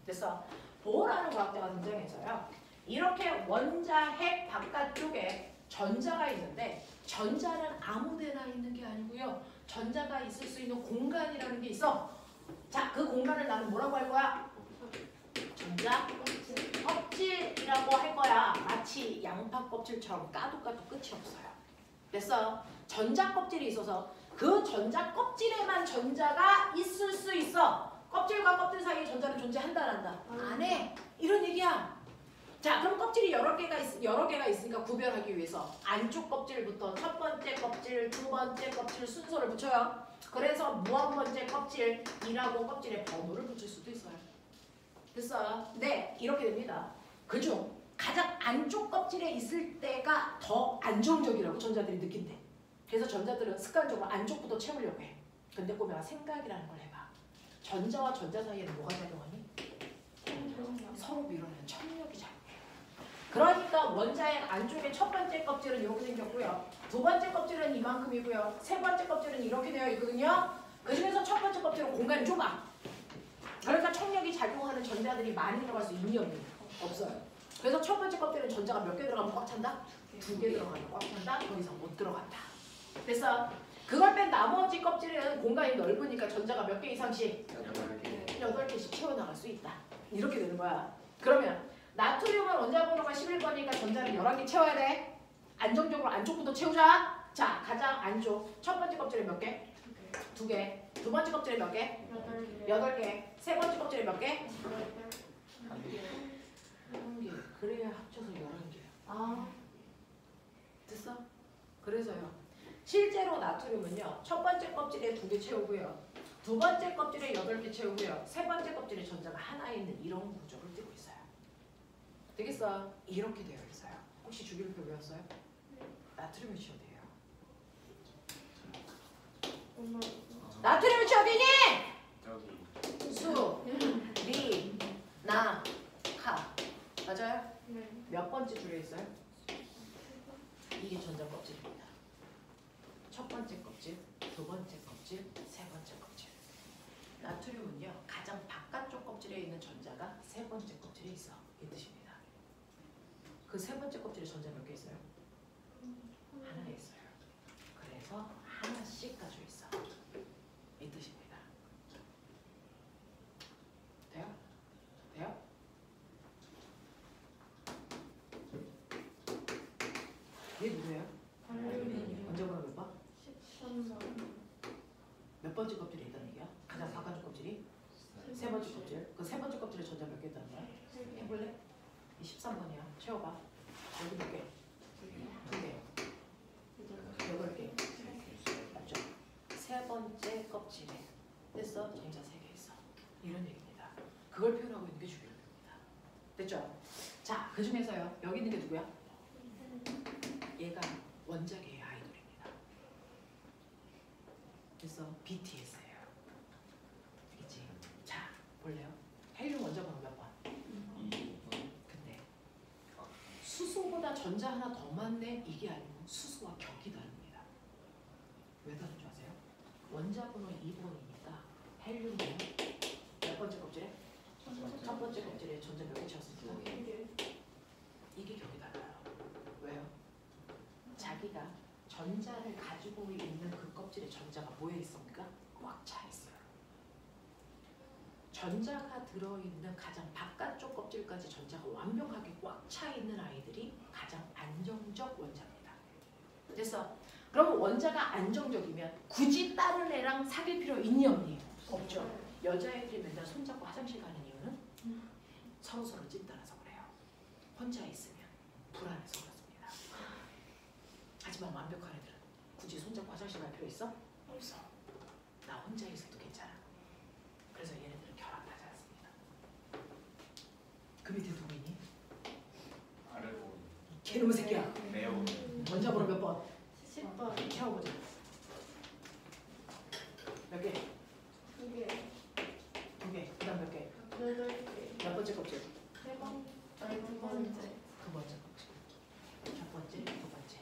Speaker 1: 그래서 보어라는 과학자가 등장해서요. 이렇게 원자 핵 바깥쪽에 전자가 있는데 전자는 아무데나 있는 게 아니고요. 전자가 있을 수 있는 공간이라는 게 있어. 자, 그 공간을 나는 뭐라고 할 거야? 전자 껍질이라고 할 거야. 마치 양파 껍질처럼 까도 끝이 없어요. 그래서 전자 껍질이 있어서 그 전자 껍질에만 전자가 있을 수 있어. 껍질과 껍질 사이에 전자는 존재한다, 안 한다? 안 해. 이런 얘기야. 자, 그럼 껍질이 여러 개가 있으니까 구별하기 위해서 안쪽 껍질부터 첫 번째 껍질, 두 번째 껍질 순서를 붙여요. 그래서 무한 번째 껍질이라고 껍질에 번호를 붙일 수도 있어요. 됐어요? 네, 이렇게 됩니다. 그중 가장 안쪽 껍질에 있을 때가 더 안정적이라고 전자들이 느낀대. 그래서 전자들은 습관적으로 안쪽부터 채우려고 해. 근데 꼬매가 생각이라는 걸 해봐. 전자와 전자 사이에는 뭐가 작용하니? 서로 밀어내는 천력이 작용해요. 그러니까 원자의 안쪽에 첫 번째 껍질은 이렇게 생겼고요. 두 번째 껍질은 이만큼이고요. 세 번째 껍질은 이렇게 되어 있거든요. 그 중에서 첫 번째 껍질은 공간이 좁아. 그러니까 천력이 작용하는 전자들이 많이 들어갈 수 있니 없니? 없어요. 그래서 첫 번째 껍질은 전자가 몇 개 들어가면 꽉 찬다? 2개 들어가면 꽉 찬다? 더 이상 못 들어간다. 그래서 그걸 뺀 나머지 껍질은 공간이 넓으니까 전자가 몇 개 이상씩?
Speaker 3: 8개.
Speaker 1: 8개씩 채워나갈 수 있다. 이렇게 되는 거야. 그러면 나트륨은 원자 번호가 11번이니까 전자를 11개 채워야 돼. 안정적으로 안쪽부터 채우자. 자, 가장 안쪽. 첫 번째 껍질에 몇 개? 2개. 두 번째 껍질에 몇 개? 8개. 세 번째 껍질에 몇 개? 1개. 그래야 합쳐서 11개야.
Speaker 2: 아,
Speaker 1: 됐어? 그래서요. 실제로 나트륨은요. 첫 번째 껍질에 2개 채우고요. 두 번째 껍질에 8개 채우고요. 세 번째 껍질에 전자가 하나 있는 이런 구조를 띠고 있어요. 되겠어? 이렇게 되어 있어요. 혹시 주기율표 외웠어요? 나트륨이 어디예요?
Speaker 2: 엄마.
Speaker 1: 나트륨이 어디니?
Speaker 3: 저기.
Speaker 1: 수, 리, 나, 카. 맞아요?
Speaker 2: 네.
Speaker 1: 몇 번째 줄에 있어요? 이게 전자 껍질입니다. 첫 번째 껍질, 두 번째 껍질, 세 번째 껍질. 나트륨은요, 가장 바깥쪽 껍질에 있는 전자가 세 번째 껍질에 있어. 이 뜻입니다. 그 세 번째 껍질에 전자 몇 개 있어요? 하나 있어요. 그래서 하나씩 가지고 있어. 이 뜻입니다. 돼요? 돼요? 얘 누구예요? 언제 보면 몇 번?
Speaker 2: 13번.
Speaker 1: 몇 번째 껍질에 있다는 얘기야? 가장 바깥쪽 껍질이? 세 번째 껍질. 그 세 번째 껍질에 전자 몇 개 있다는 거야? 해볼래? 이 13번이야. 채워봐. 여기 몇 개? 2개. 8개. 맞죠? 세 번째 껍질에 됐어? 전자 3개 있어. 이런 얘기입니다. 그걸 표현하고 있는 게 주기율표입니다. 됐죠? 자, 그 중에서요. 여기 있는 게 누구야? 얘가 원자계의 아이돌입니다. 그래서 BTS예요. 알겠지? 자, 볼래요? 헬륨 원자 번호 몇 번?
Speaker 3: 2번.
Speaker 1: 근데 수소보다 전자 하나 더 많네? 이게 아니고 수소와 격이 다릅니다. 왜 다른 줄 아세요? 원자 번호 2번이니까 헬륨은 몇 번째 껍질에? 첫 번째 껍질에 전자 몇 개 채웠습니까? 이게 격이 달라요. 왜요? 자기가 전자를 가지고 있는 그 껍질에 전자가 뭐에 있습니까? 꽉 차 있어요. 전자가 들어있는 가장 바깥쪽 껍질까지 전자가 완벽하게 꽉 차 있는 아이들이 가장 안정적 원자입니다. 됐어? 그럼 원자가 안정적이면 굳이 다른 애랑 사귈 필요 있니 없니? 없죠. 여자애들이 맨날 손잡고 화장실 가는 이유는 서로서로 찐따라서 그래요. 혼자 있으면 불안해서 그렇습니다. 하지만 완벽한 애들은 굳이 손잡고 화장실 갈 필요 있어? 없어. 나 혼자 있어도 괜찮아. 그래서 얘네들은 결합하지 않습니다. 그 밑에 누구 있니?
Speaker 3: 아래로.
Speaker 1: 개놈의 새끼야.
Speaker 3: 매우.
Speaker 1: 원자 번호 몇 번?
Speaker 2: 10번.
Speaker 1: 채워보자. 몇 개?
Speaker 2: 2개.
Speaker 1: 2개. 그 다음 몇 개?
Speaker 2: 8개.
Speaker 1: 몇 번째 껍질?
Speaker 2: 3번. 아니, 2번째.
Speaker 1: 두 번째 껍질. 첫 번째, 두 번째.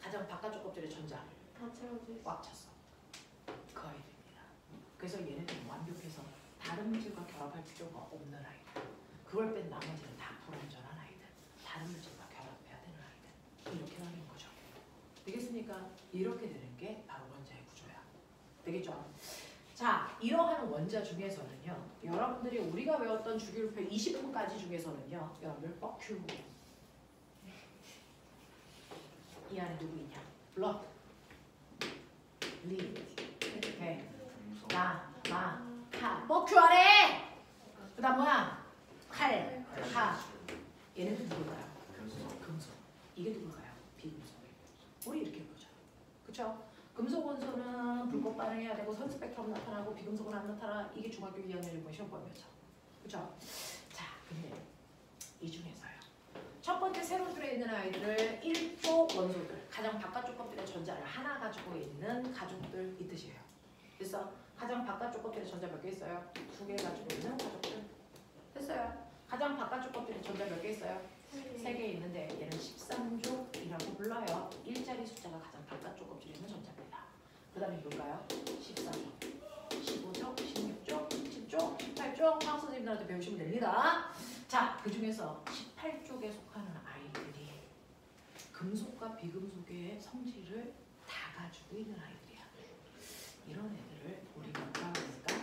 Speaker 1: 가장 바깥쪽 껍질에 전자
Speaker 2: 다 채워져 있어.
Speaker 1: 꽉 찼어. 그 아이들입니다. 그래서 얘네들은 완벽해서 다른 물질과 결합할 필요가 없는 아이들. 그걸 뺀 나머지는 다 불완전한 아이들. 다른 물질과 결합해야 되는 아이들. 이렇게 나는 거죠. 되겠습니까? 이렇게 되는 게 바로 원자의 구조야. 되겠죠? 자, 이러한 원자 중에서는요. 여러분들이 우리가 외웠던 주기율표 20분까지 중에서는요. 여러분들 뻑큐. 이 안에 누구 있냐? 불러. 리, 배, 나, 마, 카. 뻑큐 안에! 그 다음 뭐야? 칼, 카. 얘네들 누굴까요? 금속. 이게 누굴까요? 비금속. 우리 이렇게 보자. 그쵸? 금속 원소는 불꽃 반응해야 되고 선 스펙트럼 나타나고 비금속은 안 나타나. 이게 중학교 2학년 일본 시험범위였죠. 그쵸? 자, 근데 이 중에서요. 첫 번째 세로 줄에 있는 아이들을 1조 원소들, 가장 바깥쪽 껍질에 전자를 하나 가지고 있는 가족들 이 뜻이에요. 그래서 가장 바깥쪽 껍질에 전자 몇 개 있어요? 2개 가지고 있는 가족들. 됐어요. 가장 바깥쪽 껍질에 전자 몇 개 있어요? 3개 있는데 얘는 13족이라고 불러요. 일자리 숫자가 가장 바깥쪽 껍질에 있는 전자입니다. 그 다음에 뭘까요? 14족, 15족, 16족, 17족, 18족 화학 선생님들한테 배우시면 됩니다. 자, 그 중에서 18쪽에 속하는 아이들이 금속과 비금속의 성질을 다 가지고 있는 아이들이야. 이런 애들을 우리가 뭐라고 할까?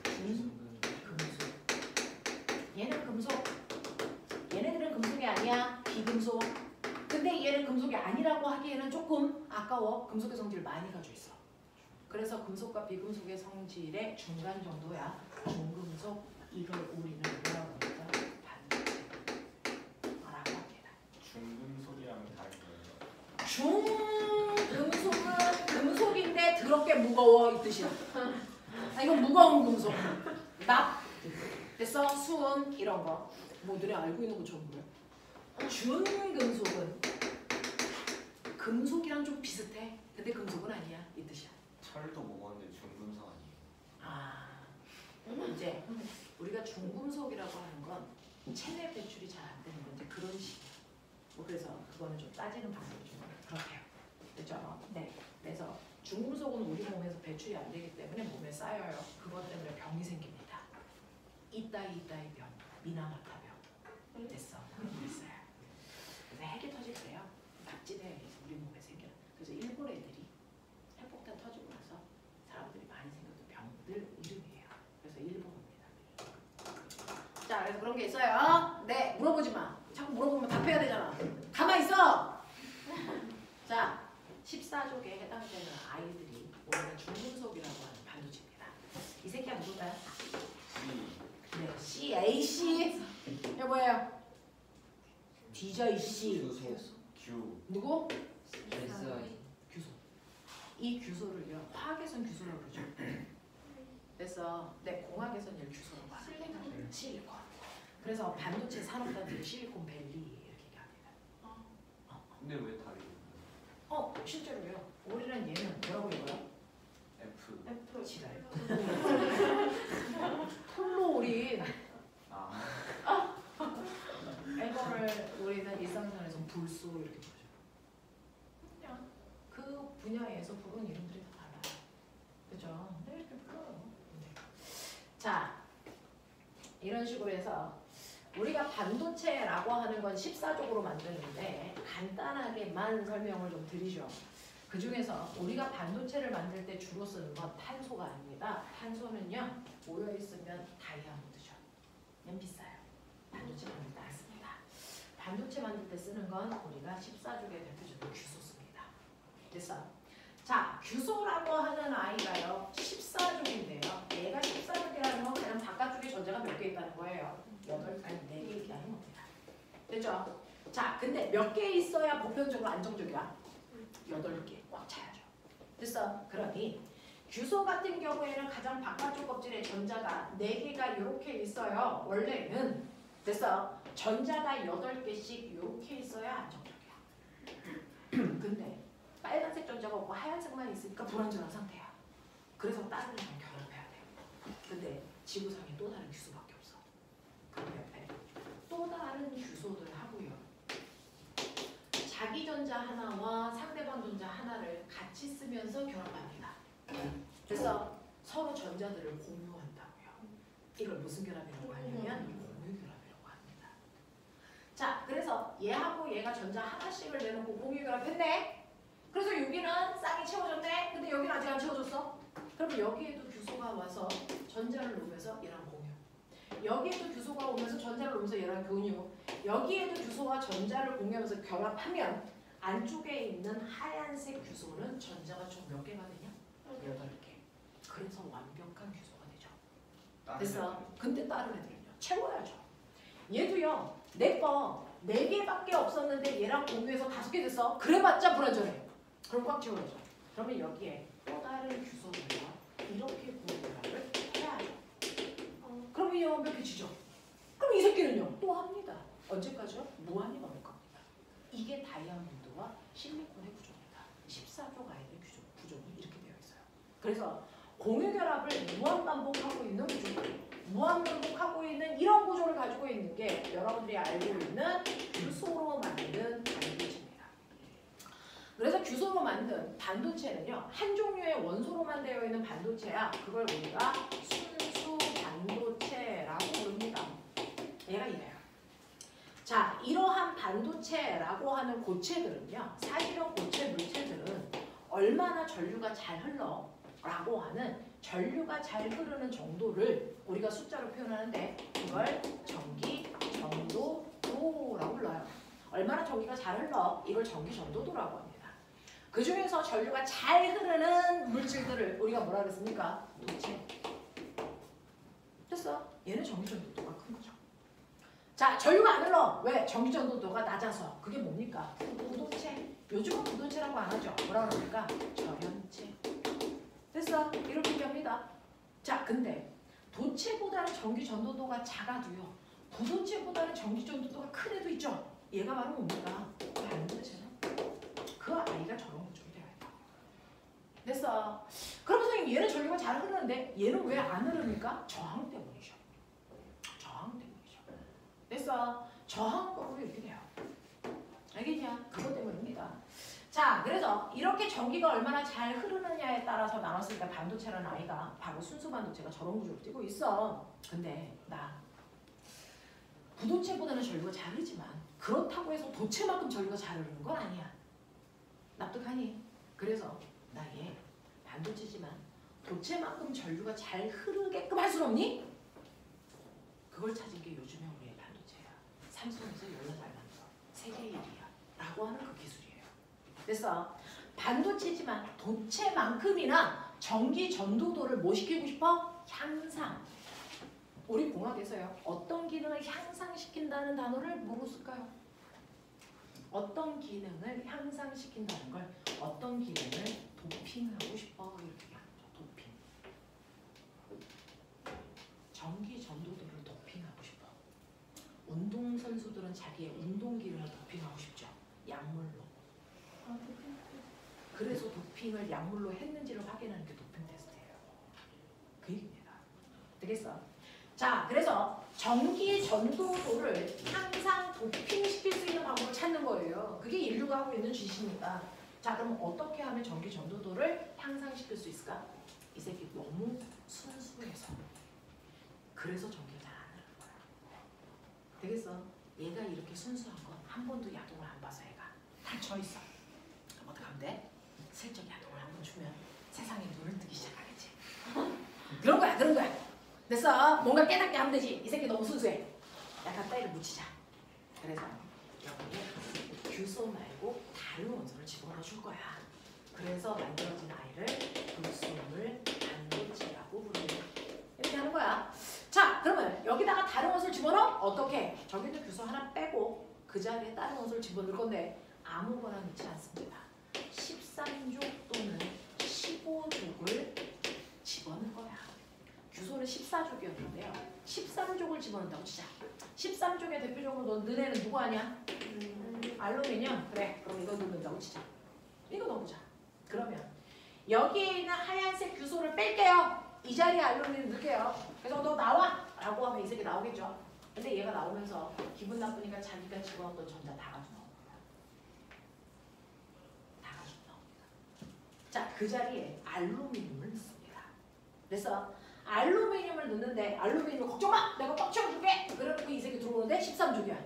Speaker 1: 중금속. 얘는 금속. 얘네들은 금속이 아니야. 비금속. 근데 얘는 금속이 아니라고 하기에는 조금 아까워. 금속의 성질을 많이 가지고 있어. 그래서 금속과 비금속의 성질의 중간 정도야. 중금속. 이걸 우리는 뭐라고 할까? 반도체. 라고 합니다.
Speaker 3: 중금속이랑 다른 거예요.
Speaker 1: 중금속은 금속인데 더럽게 무거워 이 뜻이야. 이건 무거운 금속. 납 됐어? 수은 이런 거. 뭐 너네 알고 있는 것처럼 그래. 준금속은 금속이랑 좀 비슷해. 근데 금속은 아니야 이 뜻이야.
Speaker 3: 철도 무거운데 중금속 아니에요?
Speaker 1: 아 이제 우리가 중금속이라고 하는 건 체내 배출이 잘 안 되는 건데 그런 식이야. 뭐 그래서 그거는 좀 따지는 방법이 좀 그렇대요. 그렇죠? 네. 그래서 중금속은 우리 몸에서 배출이 안 되기 때문에 몸에 쌓여요. 그것 때문에 병이 생깁니다. 이따이 병, 미나마타병. 됐어. 됐어요. 그래서 핵이 터질 때요. 낙지대에 우리 몸에 생겨. 그래서 일본 애들이 핵폭탄 터지고 나서 사람들이 많이 생겼던 병들 이름이에요. 그래서 일본입니다. 자, 그래서 그런 게 있어요. 네, 물어보지 마. 자꾸 물어보면 답해야 되잖아. 가만 있어. 자, 14족에 해당되는 아이들이 오늘 중금속이라고 하는 반도체입니다. 이 새끼가 누굴까요? 네, C, A, C. 이거 뭐예요? DJ C.
Speaker 3: 규.
Speaker 1: 누구?
Speaker 4: SI.
Speaker 1: 규소. 이 규소를요, 화학에선 규소라고 그러죠. 그래서 네, 공학에선 얘를 규소라고 합니다. 실리콘. 그래서 반도체 산업단지 실리콘밸리 이렇게 얘기합니다.
Speaker 3: 근데 왜 다리?
Speaker 1: 실제로요. 우리는 얘는 뭐라고 읽어요?
Speaker 3: F.
Speaker 2: F
Speaker 1: 지랄. 폴로우린.
Speaker 3: 아.
Speaker 1: 이거를 우리는 일상생활에서 불소 이렇게 부르죠. 그냥 그 분야에서 부르는 이름들이 다 달라요. 그죠? 네, 이렇게 불러요. 네. 자, 이런 식으로 해서 우리가 반도체라고 하는 건 14족으로 만드는데 간단하게만 설명을 좀 드리죠. 그 중에서 우리가 반도체를 만들 때 주로 쓰는 건 탄소가 아닙니다. 탄소는요, 모여있으면 다이아몬드죠. 얘는 비싸요. 반도체 만들 때 안 씁니다. 반도체 만들 때 쓰는 건 우리가 14족의 대표적인 규소 씁니다. 됐어? 자, 규소라고 하는 아이가요, 14족인데요. 얘가 14족이라는 건 그냥 바깥쪽에 전자가 몇 개 있다는 거예요. 4개 얘기하는 겁니다. 됐죠? 자, 근데 몇 개 있어야 보편적으로 안정적이야? 8개 꽉 차야죠. 됐어? 그러니 규소 같은 경우에는 가장 바깥쪽 껍질에 전자가 4개가 이렇게 있어요. 원래는. 됐어? 전자가 8개씩 이렇게 있어야 안정적이야. 근데 빨간색 전자가 없고 하얀색만 있으니까 불안정한 상태야. 그래서 다른 애랑 결합해야 돼. 근데 지구상에 또 다른 규소밖에 없어. 그 옆에 또 다른 규소들 하고요. 자기 전자 하나와 상대방 전자 하나를 같이 쓰면서 결합합니다. 그래서 서로 전자들을 공유한다고요. 이걸 무슨 결합이라고 하냐면 공유 결합이라고 합니다. 자, 그래서 얘하고 얘가 전자 하나씩을 내놓고 공유 결합했네. 그래서 여기는 쌍이 채워졌네. 근데 여기는 아직 안 채워졌어. 그러면 여기에도 규소가 와서 전자를 놓으면서 얘랑 공유. 여기에도 규소가 오면서 전자를 놓으면서 얘랑 공유. 여기에도 규소와 전자를 공유하면서 결합하면 안쪽에 있는 하얀색 규소는 전자가 총 몇 개가 되냐? 8개. 그래서 완벽한 규소가 되죠. 됐어? 근데 다른 애들은요, 채워야죠. 얘도요, 내 거 4개밖에 없었는데 얘랑 공유해서 5개 됐어. 그래봤자 불안정해. 그럼 꽉 채워야죠. 그러면 여기에 또 다른 규소들과 이렇게 공유를 해야 해요. 그럼 이 완벽해지죠. 그럼 이 새끼는요, 또 합니다. 언제까지요? 무한히 넘을 겁니다. 이게 다이아몬드와 실리콘의 구조입니다. 14족 아이들의 구조는 이렇게 되어 있어요. 그래서 공유 결합을 무한 반복하고 있는 구조, 무한 반복하고 있는 이런 구조를 가지고 있는 게 여러분들이 알고 있는 규소로 만든 반도체입니다. 그래서 규소로 만든 반도체는요, 한 종류의 원소로만 되어 있는 반도체야. 그걸 우리가 순수 반도체라고 부릅니다. 얘가 이래요. 자, 이러한 반도체라고 하는 고체들은요, 사실은 고체 물체들은 얼마나 전류가 잘 흘러, 라고 하는 전류가 잘 흐르는 정도를 우리가 숫자로 표현하는데 이걸 전기 전도도라고 불러요. 얼마나 전기가 잘 흘러? 이걸 전기 전도도라고 합니다. 그 중에서 전류가 잘 흐르는 물질들을 우리가 뭐라 그랬습니까? 도체. 됐어? 얘는 전기 전도도가 큰 거죠. 자, 전류가 안 흘러. 왜? 전기 전도도가 낮아서. 그게 뭡니까? 부도체. 요즘은 부도체라고 안 하죠. 뭐라 그럽니까? 절연체. 됐어? 이렇게 얘기합니다. 자, 근데 도체보다는 전기 전도도가 작아도요. 부도체보다는 전기 전도도가 큰 애도 있죠. 얘가 바로 뭡니까? 반도체는. 그 아이가 저런 구조이 되어 있다. 됐어? 그럼 선생님 얘는 전류가 잘 흐르는데 얘는 왜 안 흐릅니까? 저항 때문이죠. 저항 때문이죠. 됐어? 저항으로 이렇게 돼요. 알겠냐? 그것 때문입니다. 자, 그래서 이렇게 전기가 얼마나 잘 흐르느냐에 따라서 나눴을 때 반도체라는 아이가 바로 순수 반도체가 저런 구조로 띄고 있어. 근데 나 부도체보다는 전류가 잘 흐르지만 그렇다고 해서 도체만큼 전류가 잘 흐르는 건 아니야. 납득하니? 그래서 나 얘 반도체지만 도체만큼 전류가 잘 흐르게끔 할 수 없니? 그걸 찾은 게 요즘에 우리의 반도체야. 삼성에서 열나 잘 만들어. 세계 1위야. 라고 하는 그 기술이에요. 됐어? 반도체지만 도체만큼이나 전기 전도도를 뭐 시키고 싶어? 향상. 우리 공학에서요. 어떤 기능을 향상시킨다는 단어를 뭐로 쓸까요? 어떤 기능을 향상시킨다는 걸 어떤 기능을 도핑하고 싶어 이렇게 얘기하는 거죠. 도핑. 전기 전도도를 도핑하고 싶어. 운동선수들은 자기의 운동 기능을 도핑하고 싶죠. 약물로. 그래서 도핑을 약물로 했는지를 확인하는 게 도핑 테스트예요. 그 얘기입니다. 되겠어? 자, 그래서 전기 전도도를 항상 도핑시킬 수 있는 방법을 찾는 거예요. 그게 인류가 하고 있는 짓입니다. 자, 그럼 어떻게 하면 전기 전도도를 향상시킬 수 있을까? 이 새끼 너무 순수해서. 그래서 전기가 잘 안 흐르는 거야. 되겠어? 얘가 이렇게 순수한 건 한 번도 야동을 안 봐서 얘가 닫혀있어. 그럼 어떡하면 돼? 슬쩍 야동을 한 번 주면 세상에 눈을 뜨기 시작하겠지. 그런 거야, 그런 거야. 됐어? 뭔가 깨닫게 하면 되지. 이 새끼 너무 순수해. 약간 따위를 묻히자. 그래서 여기에 규소 말고 다른 원소를 집어넣어 줄 거야. 그래서 만들어진 아이를 불순물 반도체라고 부르는 이렇게 하는 거야. 자, 그러면 여기다가 다른 원소를 집어넣어? 어떻게? 저기 있는 규소 하나 빼고 그 자리에 다른 원소를 집어넣을 건데 아무거나 넣지 않습니다. 13족 또는 15족을 집어넣을 거야. 규소는 14족이었는데요. 13족을 집어넣는다고 치자. 13족의 대표적으로 너네는 누구 아니야? 알루미늄. 그래, 그럼 이거 넣는다고 치자. 이거 넣어보자. 그러면 여기에 있는 하얀색 규소를 뺄게요. 이 자리에 알루미늄 넣을게요. 그래서 너 나와! 라고 하면 이 새끼 나오겠죠. 근데 얘가 나오면서 기분 나쁘니까 자기가 집어넣었던 전자 다 가지고 나옵니다. 다 가지고 나옵니다. 자, 그 자리에 알루미늄을 넣습니다. 그래서 알루미늄을 넣는데 알루미늄을 걱정 마! 내가 꽉 채워줄게! 그래놓고 이 새끼 들어오는데 13족이야.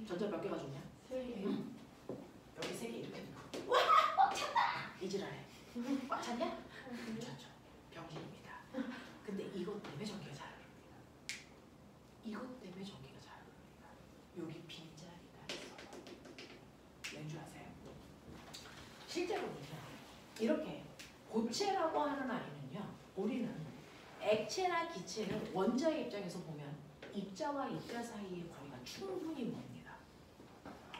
Speaker 1: 전자 몇 개 가져오냐?
Speaker 2: 3개.
Speaker 1: 여기 3개 이렇게 들고 와! 꽉 찼다! 이지랄해. 꽉 찼냐? 안 찼죠. 병신입니다. 근데 이것 때문에 전기가 잘 흐릅니다. 이것 때문에 전기가 잘 흐릅니다. 여기 빈자리가 있어요. 왠 줄 아세요? 실제로는요. 이렇게 고체라고 하는 아이는요. 우리는 액체나 기체는 원자의 입장에서 보면 입자와 입자 사이의 거리가 충분히 멉니다.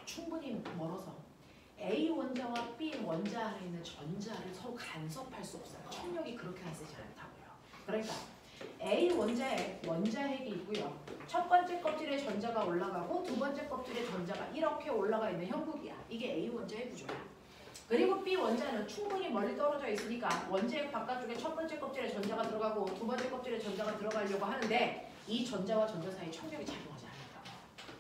Speaker 1: 충분히 멀어서 A 원자와 B 원자 안에 있는 전자를 서로 간섭할 수 없어요. 청력이 그렇게 세지 않다고요. 그러니까 A 원자에 원자핵이 있고요. 첫 번째 껍질에 전자가 올라가고 두 번째 껍질에 전자가 이렇게 올라가 있는 형국이야. 이게 A 원자의 구조야. 그리고 B 원자는 충분히 멀리 떨어져 있으니까 원자핵 바깥쪽에 첫 번째 껍질에 전자가 들어가고 두 번째 껍질에 전자가 들어가려고 하는데 이 전자와 전자 사이 청력이 작용하지 않는다.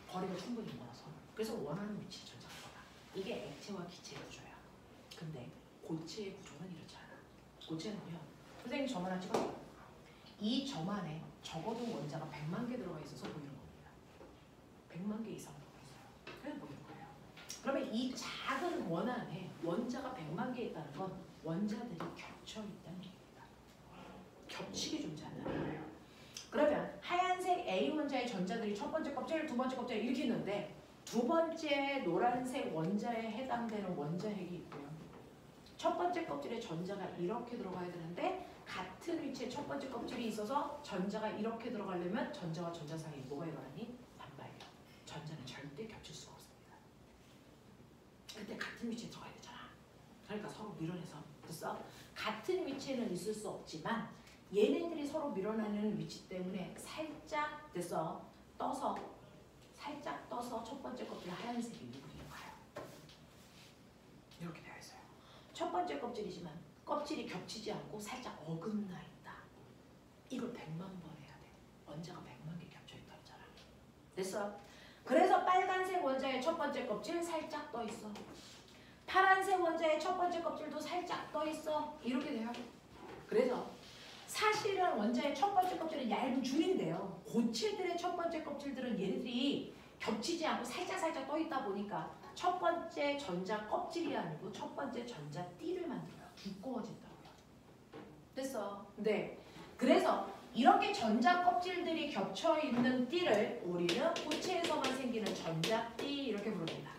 Speaker 1: 거리가 충분히 멀어서. 그래서 원하는 위치에 전자가 들어가. 이게 액체와 기체의 구조야. 근데 고체의 구조는 이렇지 않아. 고체는요. 선생님 점 하나 찍어요. 이 점 안에 적어도 원자가 100만 개 들어가 있어서 보이는 겁니다. 100만 개 이상 들어가 있어요. 그래서 보이는 거예요. 그러면 이 작은 원 안에 원자가 100만 개 있다는 건 원자들이 겹쳐 있다는 얘기입니다. 겹치기 좀 잘나요. 그러면 하얀색 A 원자의 전자들이 첫 번째 껍질, 두 번째 껍질 이렇게 있는데 두 번째 노란색 원자에 해당되는 원자핵이 있고요. 첫 번째 껍질에 전자가 이렇게 들어가야 되는데 같은 위치에 첫 번째 껍질이 있어서 전자가 이렇게 들어가려면 전자와 전자 사이에 뭐가 일어나니? 반발력. 전자는 절대 겹칠 수가 없습니다. 그때 같은 위치에 들어가야 되잖아. 그러니까 서로 밀어내서 됐어? 같은 위치에는 있을 수 없지만 얘네들이 서로 밀어내는 위치 때문에 살짝 됐어? 살짝 떠서 첫 번째 껍질 하얀색이 위로 가요. 이렇게 되어 있어요. 첫 번째 껍질이지만 껍질이 겹치지 않고 살짝 어긋나 있다. 이걸 100만 번 해야 돼. 원자가 100만 개 겹쳐 있다 했잖아. 됐어? 그래서 빨간색 원자의 첫 번째 껍질 살짝 떠 있어. 파란색 원자의 첫 번째 껍질도 살짝 떠 있어. 이렇게 돼요. 그래서 사실은 원자의 첫 번째 껍질은 얇은 줄인데요. 고체들의 첫 번째 껍질들은 얘네들이 겹치지 않고 살짝 떠 있다 보니까 첫 번째 전자 껍질이 아니고 첫 번째 전자 띠를 만들어요. 두꺼워진다고요. 됐어? 네. 그래서 이렇게 전자 껍질들이 겹쳐 있는 띠를 우리는 고체에서만 생기는 전자띠 이렇게 부릅니다.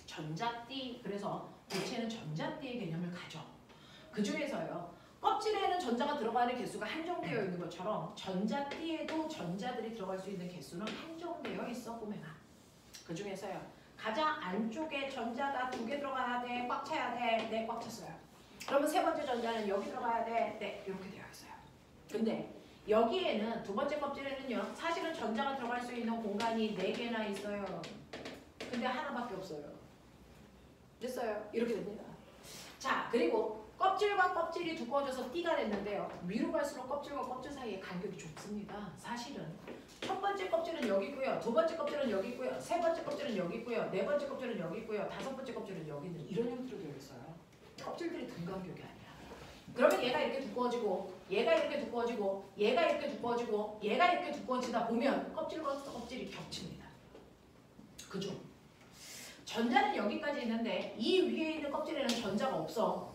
Speaker 1: 전자띠. 그래서 고체는 전자띠의 개념을 가져. 그 중에서요. 껍질에는 전자가 들어가는 개수가 한정되어 있는 것처럼 전자띠에도 전자들이 들어갈 수 있는 개수는 한정되어 있어. 꼬맹아. 그 중에서요. 가장 안쪽에 전자가 2개 들어가야 돼. 꽉 차야 돼. 네, 꽉 찼어요. 그러면 세 번째 전자는 여기 들어가야 돼. 네, 이렇게 되어 있어요. 근데 여기에는 두 번째 껍질에는요. 사실은 전자가 들어갈 수 있는 공간이 4개나 있어요. 근데 하나밖에 없어요. 됐어요? 이렇게 됩니다. 자, 그리고 껍질과 껍질이 두꺼워져서 띠가 됐는데요. 위로 갈수록 껍질과 껍질 사이의 간격이 좁습니다. 사실은 첫 번째 껍질은 여기 있고요. 두 번째 껍질은 여기 있고요. 세 번째 껍질은 여기 있고요. 네 번째 껍질은 여기 있고요. 다섯 번째 껍질은 여기 있는 이런 형태로 되어 있어요. 껍질들이 등 간격이 아니야. 그러면 얘가 이렇게 두꺼워지고 얘가 이렇게 두꺼워지고 얘가 이렇게 두꺼워지고 얘가 이렇게 두꺼워지다 보면 껍질과 껍질이 겹칩니다. 그죠? 전자는 여기까지 있는데 이 위에 있는 껍질에는 전자가 없어.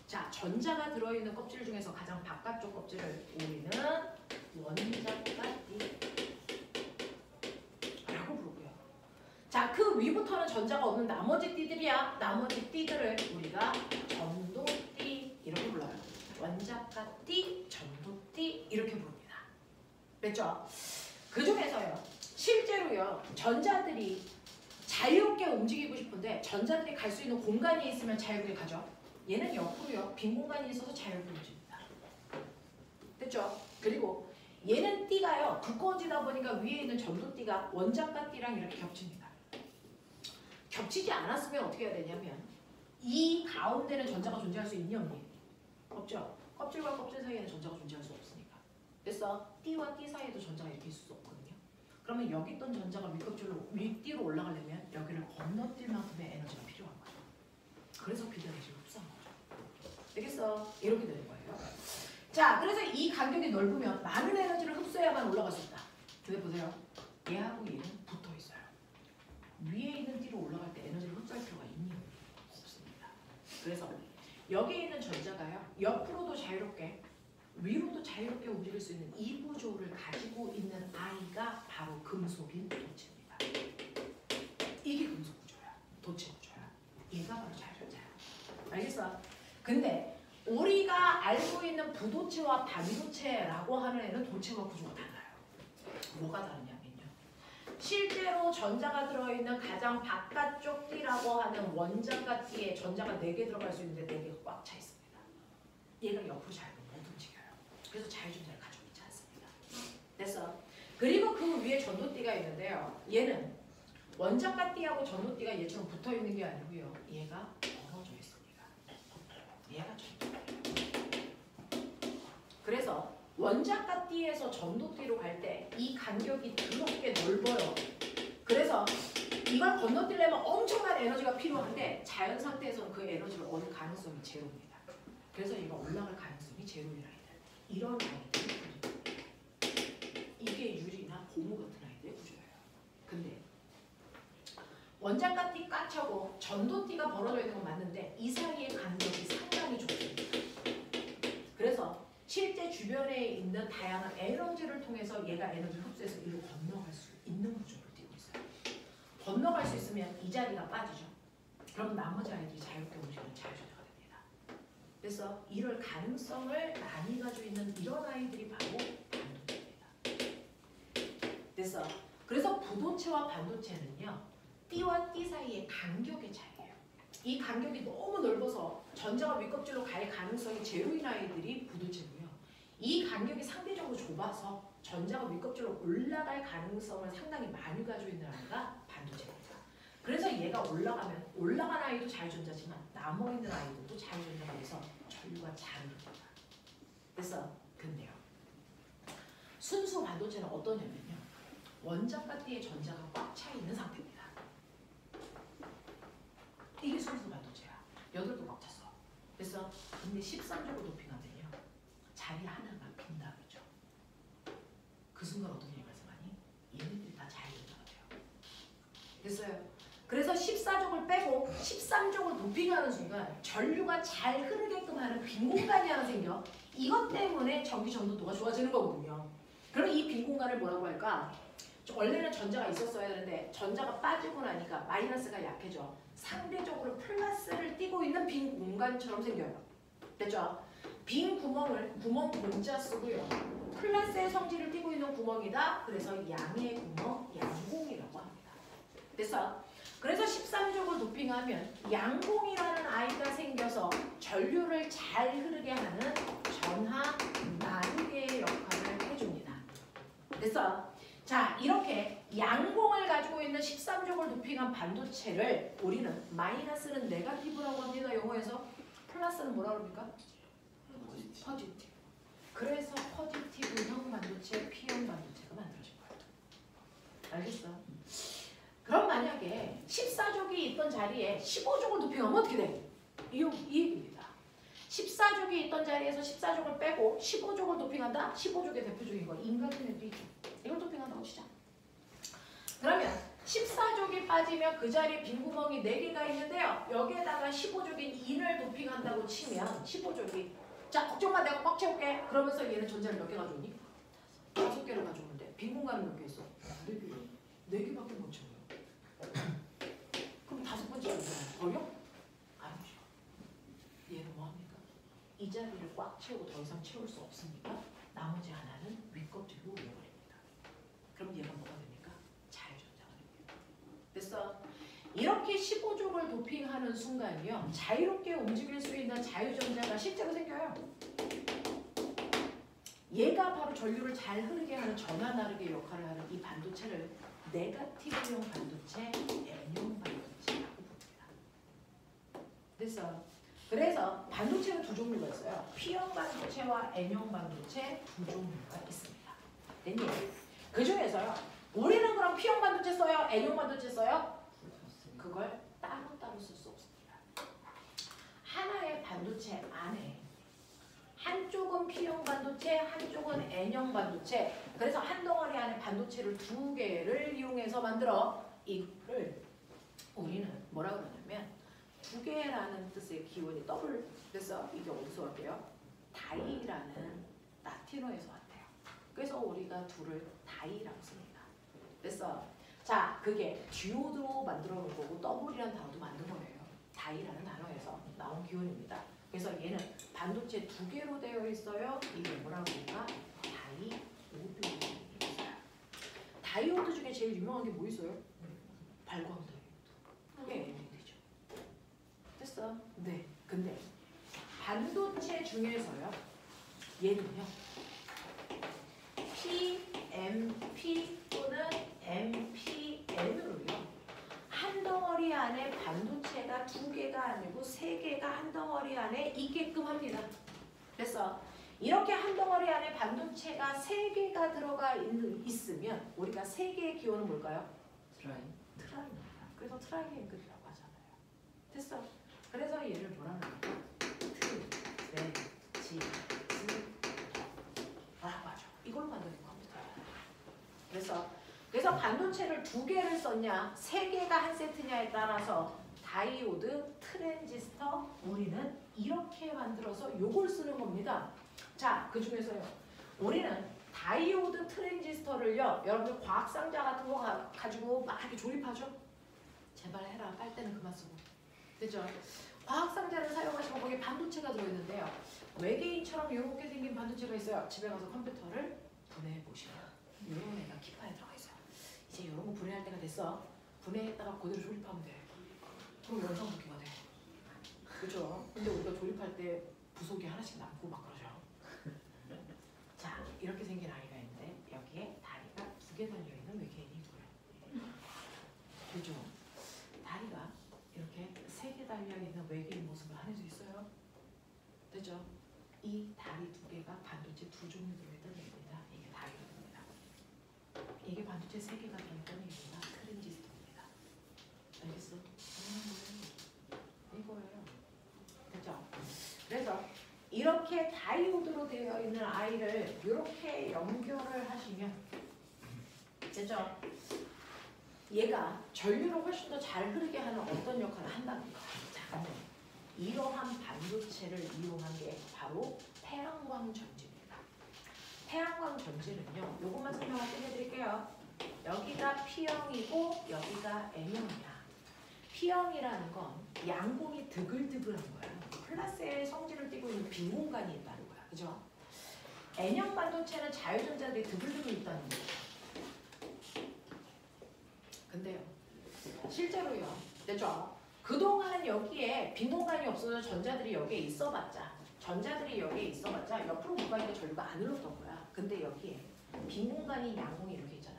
Speaker 1: 자, 전자가 들어있는 껍질 중에서 가장 바깥쪽 껍질을 우리는 원자가띠 라고 부르고요. 자, 그 위부터는 전자가 없는 나머지 띠들이야. 나머지 띠들을 우리가 전도띠 이렇게 불러요. 원자가띠, 전도띠 이렇게 부릅니다. 됐죠? 그 중에서요. 실제로요. 전자들이 자유롭게 움직이고 싶은데 전자들이 갈 수 있는 공간이 있으면 자유롭게 가죠. 얘는 옆으로요. 빈 공간이 있어서 자유롭게 움직입니다. 됐죠? 그리고 얘는 띠가요. 두꺼워지다 보니까 위에 있는 전도띠가 원자가띠랑 이렇게 겹칩니다. 겹치지 않았으면 어떻게 해야 되냐면 이 가운데는 전자가 존재할 수 있니 없니? 없죠? 껍질과 껍질 사이에는 전자가 존재할 수 없으니까. 됐어? 띠와 띠 사이에도 전자가 이렇게 있을 수 없거든요. 그러면 여기 있던 전자가 윗띠로 올라가려면 여기를 건너뛸 만큼의 에너지가 필요한 거죠. 그래서 비대에너지를 흡수하는 거죠. 되겠어? 이렇게 되는 거예요. 자, 그래서 이 간격이 넓으면 많은 에너지를 흡수해야만 올라갈 수 있다. 근데 보세요. 얘하고 얘는 붙어 있어요. 위에 있는 띠로 올라갈 때 에너지를 흡수할 필요가 있니? 없습니다. 그래서 여기에 있는 전자가요. 옆으로도 자유롭게 위로도 자유롭게 움직일 수 있는 이 구조를 가지고 있는 아이가 바로 금속인 도체입니다. 이게 금속 구조야. 도체 구조야. 얘가 바로 자율자야. 알겠어? 근데 우리가 알고 있는 부도체와 반도체라고 하는 애는 도체와 구조가 달라요. 뭐가 다르냐면요. 실제로 전자가 들어있는 가장 바깥쪽 띠라고 하는 원자가 띠에 전자가 4개 들어갈 수 있는데 4개가 꽉 차 있습니다. 얘가 옆으로 자유롭게 못 움직여요. 그래서 자유전자를 가지고 있지 않습니다. 됐어? 그리고 그 위에 전도띠가 있는데요. 얘는 원자가 띠하고 전도띠가 얘처럼 붙어있는 게 아니고요. 얘가 벌어져 있습니다. 얘가 전도띠예요. 그래서 원자가 띠에서 전도띠로 갈 때 이 간격이 더럽게 넓어요. 그래서 이걸 건너뛰려면 엄청난 에너지가 필요한데 자연 상태에서는 그 에너지를 얻을 가능성이 제로입니다. 그래서 얘가 올라갈 가능성이 제로인 아이들. 이런 아이들이 이게 유리나 고무 같은 아이들의 구조예요. 근데 원자가 띠 꽉 차고 전도띠가 벌어져 있는 건 맞는데 이 사이의 간격이 상당히 좁습니다. 그래서 실제 주변에 있는 다양한 에너지를 통해서 얘가 에너지를 흡수해서 이로 건너갈 수 있는 구조를 띄고 있어요. 건너갈 수 있으면 이 자리가 빠지죠. 그럼 나머지 아이들이 자유롭게 움직이는 자유전자가 됩니다. 그래서 이럴 가능성을 많이 가지고 있는 이런 아이들이 바로 반도체입니다. 그래서 부도체와 반도체는요. 띠와 띠 사이의 간격의 차이예요. 이 간격이 너무 넓어서 전자가 윗껍질로 갈 가능성이 제로인 아이들이 부도체고요. 이 간격이 상대적으로 좁아서 전자가 윗껍질로 올라갈 가능성을 상당히 많이 가지고 있는 아이가 반도체입니다. 그래서 얘가 올라간 아이도 자유전자지만 남아있는 아이들도 자유전자가 돼서 전류가 잘 흐릅니다. 그래서 근데요. 순수 반도체는 어떠냐면요. 원자과 띠의 전자가 꽉 차 있는 상태입니다. 이게 순수 반도체야. 8도 꽉 찼어. 그래서 근데 13족을 도핑하면요. 자리 하나가 빈다 그러죠. 그 순간 어떤 얘기 말씀하니? 얘네들이 다 자유전자가 돼요. 됐어요. 그래서 14족을 빼고 13족을 도핑하는 순간 전류가 잘 흐르게끔 하는 빈 공간이 하나 생겨. 이것 때문에 전기 전도도가 좋아지는 거거든요. 그럼 이 빈 공간을 뭐라고 할까? 원래는 전자가 있었어야 되는데 전자가 빠지고 나니까 마이너스가 약해져. 상대적으로 플러스를 띠고 있는 빈 공간처럼 생겨요. 됐죠? 빈 구멍 공자 쓰고요. 플러스의 성질을 띠고 있는 구멍이다. 그래서 양의 구멍, 양공이라고 합니다. 그래서 13족을 도핑하면 양공이라는 아이가 생겨서 전류를 잘 흐르게 하는 전하 나누개의 역할을 해줍니다. 자, 이렇게 양공을 가지고 있는 13족을 도핑한 반도체를 우리는 마이너스는 네거티브라고 합니다. 영어에서 플러스는 뭐라고 합니까? 포지티브. 그래서 포지티브형 반도체, P형 반도체가 만들어진 거예요. 알겠어? 그럼 만약에 14족이 있던 자리에 15족을 도핑하면 어떻게 돼? 이 얘기입니다. 14족이 있던 자리에서 14족을 빼고 15족을 도핑한다? 15족의 대표적인 거 인간의 띠죠. 이걸 도핑한다고 치자. 그러면 14족이 빠지면 그 자리에 빈 구멍이 4개가 있는데요. 여기에다가 15족인 인을 도핑한다고 치면 15족이 자 걱정마 내가 꽉 채울게. 그러면서 얘는 전자를 몇 개 가져오니? 5개를 가져오는데 빈 공간은 몇 개 있어? 4개. 4개밖에 못 채워요. 그럼 5번째 전자는 버려? 아니죠. 얘는 뭐합니까? 이 자리를 꽉 채우고 더 이상 채울 수 없으니까 나머지 하나는 윗껍질로 올려버립니다. 그럼 얘가 뭐가 됩니까? 자유전자가 됩니다. 됐어? 이렇게 15족을 도핑하는 순간이요. 자유롭게 움직일 수 있는 자유전자가 실제로 생겨요. 얘가 바로 전류를 잘 흐르게 하는 전하 나르게 역할을 하는 이 반도체를 네거티브형 반도체, N형 반도체라고 부릅니다. 됐어? 그래서 반도체는 두 종류가 있어요. P형 반도체와 N형 반도체 두 종류가 있습니다. 됐니? 그 중에서요. 우리는 그럼 P형 반도체 써요? N형 반도체 써요? 그걸 따로따로 쓸 수 없습니다. 하나의 반도체 안에 한쪽은 P형 반도체, 한쪽은 N형 반도체. 그래서 한 덩어리 안에 반도체를 2개를 이용해서 만들어. 이거를 우리는 뭐라 그러냐면 2개라는 뜻의 기원이 더블. 그래서 이게 어디서 왔대요? 다이라는 라틴어에서 왔대요. 그래서 우리가 둘을 다이라고 씁니다. 그래서 자, 그게 듀오도 만들어 놓은 거고 더블이라는 단어도 만든 거예요. 다이라는 단어에서 나온 기원입니다. 그래서 얘는 반도체 2개로 되어 있어요. 이게 뭐라고 할까? 다이오드 있어요. 다이오드 중에 제일 유명한 게 뭐 있어요? 발광 다이오드. 그게 LED죠. 됐어? 네. 근데 반도체 중에서요. 얘는요. PMP 또는 MPN으로요. 한 덩어리 안에 반도체가 2개가 아니고 3개가 한 덩어리 안에 있게끔 합니다. 그래서 이렇게 한 덩어리 안에 반도체가 3개가 들어가 있으면 우리가 3개의 기호는 뭘까요? 트라이입니다. 그래서 트라이앵글이라고 하잖아요. 됐어? 그래서 얘를 뭐라고 할까? 라고 하죠. 이걸 만드는 겁니다. 그래서 반도체를 2개를 썼냐, 3개가 한 세트냐에 따라서 다이오드, 트랜지스터, 우리는 이렇게 만들어서 요걸 쓰는 겁니다. 자, 그 중에서요. 우리는 다이오드 트랜지스터를요. 여러분들 과학상자 같은 거 가지고 막 이렇게 조립하죠? 제발 해라. 빨대는 그만 쓰고. 됐죠? 과학상자를 사용하시면 거기에 반도체가 들어있는데요. 외계인처럼 이렇게 생긴 반도체가 있어요. 집에 가서 컴퓨터를 분해해보시면 이런 애가 기판에 들어가 있어요. 이제 이런 거 분해할 때가 됐어. 분해했다가 그대로 조립하면 돼. 그럼 원상복귀가 돼. 그죠? 근데 우리가 조립할 때 부속이 하나씩 남고 막 그러죠. 자, 이렇게 생긴 아이가 있는데 여기에 다리가 2개 달려있는 외계인이 있고요. 그죠? 다리가 이렇게 3개 달려있는 외계인 모습을 한 애도 있어요. 되죠? 이 다리 2개가 반도체 2종류 들어있던 얘기입니다. 이게 다리입니다. 이게 반도체 3개가 들어있던 얘기입니다. 트랜지스터입니다. 알겠어? 이거예요. 됐죠? 그래서 이렇게 다이오드로 되어 있는 아이를 이렇게 연결을 하시면 됐죠? 얘가 전류를 훨씬 더 잘 흐르게 하는 어떤 역할을 한답니까? 자, 이러한 반도체를 이용한 게 바로 태양광 전지입니다. 태양광 전지는요, 요것만 설명을 끝내드릴게요. 여기가 P형이고 여기가 N형이야. P형이라는 건 양공이 드글드글한 거예요. 플러스의 성질을 띠고 있는 빈 공간이 있다는 거야. 그죠? N형 반도체는 자유전자들이 드글드글 있다는 거예요. 근데요, 실제로요, 됐죠? 그동안 여기에 빈 공간이 없어서 전자들이 여기에 있어봤자 옆으로 물가니까 전류가 안 흘렀던 거야. 근데 여기에 빈 공간이 양공이 이렇게 있잖아요.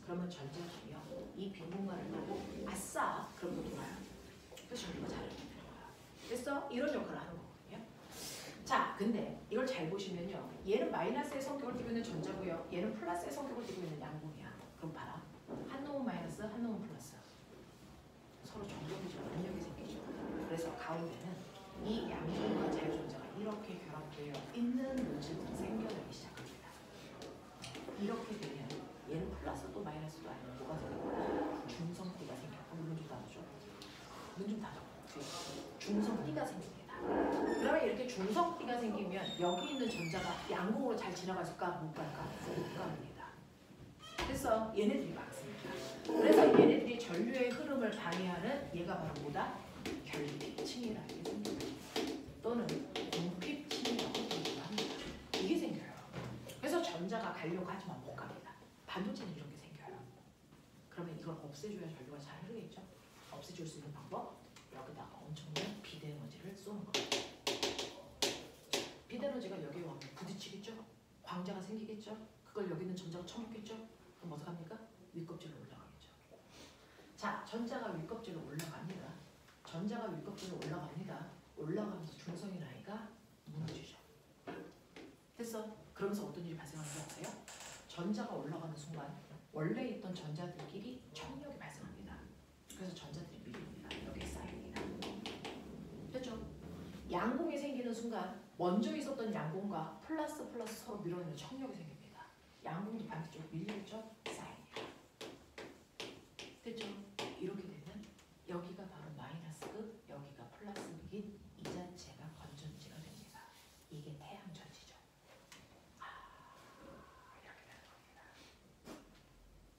Speaker 1: 그러면 전자들이요, 이 빈 공간을 보고 아싸! 그럼 또 돌아요. 그래서 전류가 잘 흘러요. 됐어? 이런 역할을 하는 거거든요. 자, 근데 이걸 잘 보시면요, 얘는 마이너스의 성격을 띠고 있는 전자고요, 얘는 플러스의 성격을 띠고 있는 양공이야. 그럼 봐라. 한 놈은 마이너스, 한 놈은 플러스. 서로 정적이죠. 압력이 생기죠. 그래서 가운데는 이 양공과 자유전자가 이렇게 결합되어 있는 물질들이 생겨나기 시작합니다. 이렇게 되면 얘는 플러스 또 마이너스도 아니고 뭐가 생겨요? 중성띠가 생겨요. 문 좀 닫아줘. 문 좀 닫아. 중성띠가 생깁니다. 그러면 이렇게 중성띠가 생기면 여기 있는 전자가 양공으로 잘 지나갈까? 못 갈까? 못 갑니다. 그래서 얘네들이 막습니다. 그래서 얘네들이 전류의 흐름을 방해하는 얘가 바로 뭐다? 결핍층이라는 게 생깁니다. 또는 공핍층이라고 얘기를 합니다. 이게 생겨요. 그래서 전자가 가려고 하지만 못 갑니다. 반도체는 이런 게 생겨요. 그러면 이걸 없애줘야 전류가 잘 흐르겠죠? 없애줄 수 있는 방법? 여기다가 엄청난 비대에너지를 쏘는 겁니다. 비대에너지가 여기에 오면 부딪히겠죠? 광자가 생기겠죠? 그걸 여기 있는 전자가 처먹겠죠? 그럼 어떡합니까? 윗껍질로 올라가겠죠. 자, 전자가 윗껍질로 올라갑니다. 전자가 윗껍질로 올라갑니다. 올라가면서 중성인 아이가 무너지죠. 됐어? 그러면서 어떤 일이 발생하는 줄 아세요? 전자가 올라가는 순간 원래 있던 전자들끼리 청력이 발생합니다. 그래서 전자들이 밀립니다. 여기에 쌓입니다. 됐죠? 양공이 생기는 순간 먼저 있었던 양공과 플러스 서로 밀어내는 청력이 생깁니다. 양공도 반대쪽으로 밀리겠죠? 쌓입니다. 됐죠? 이렇게 되면 여기가 바로 마이너스극, 여기가 플러스극인 이 자체가 건전지가 됩니다. 이게 태양전지죠. 이렇게 되는 겁니다.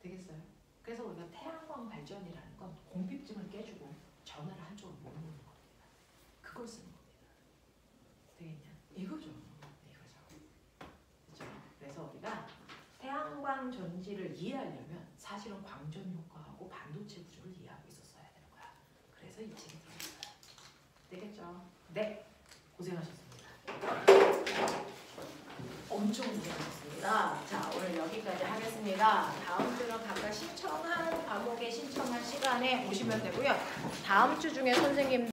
Speaker 1: 되겠어요? 그래서 우리가 태양광 발전이라는 건 공핍증을 깨주고 전하를 한쪽으로 모으는 겁니다. 그걸 쓰는 겁니다. 되겠냐? 이거죠. 그렇죠? 그래서 우리가 태양광 전지를 이해하려면 사실은 광전 효과하고 반도체 구조를 이해하고 있었어야 되는 거야. 그래서 이 책이 들어있어요. 되겠죠? 네, 고생하셨습니다. 엄청 고생하셨습니다. 자, 오늘 여기까지 하겠습니다. 다음 주는 각각 신청한 과목에 신청한 시간에 오시면 되고요. 다음 주 중에 선생님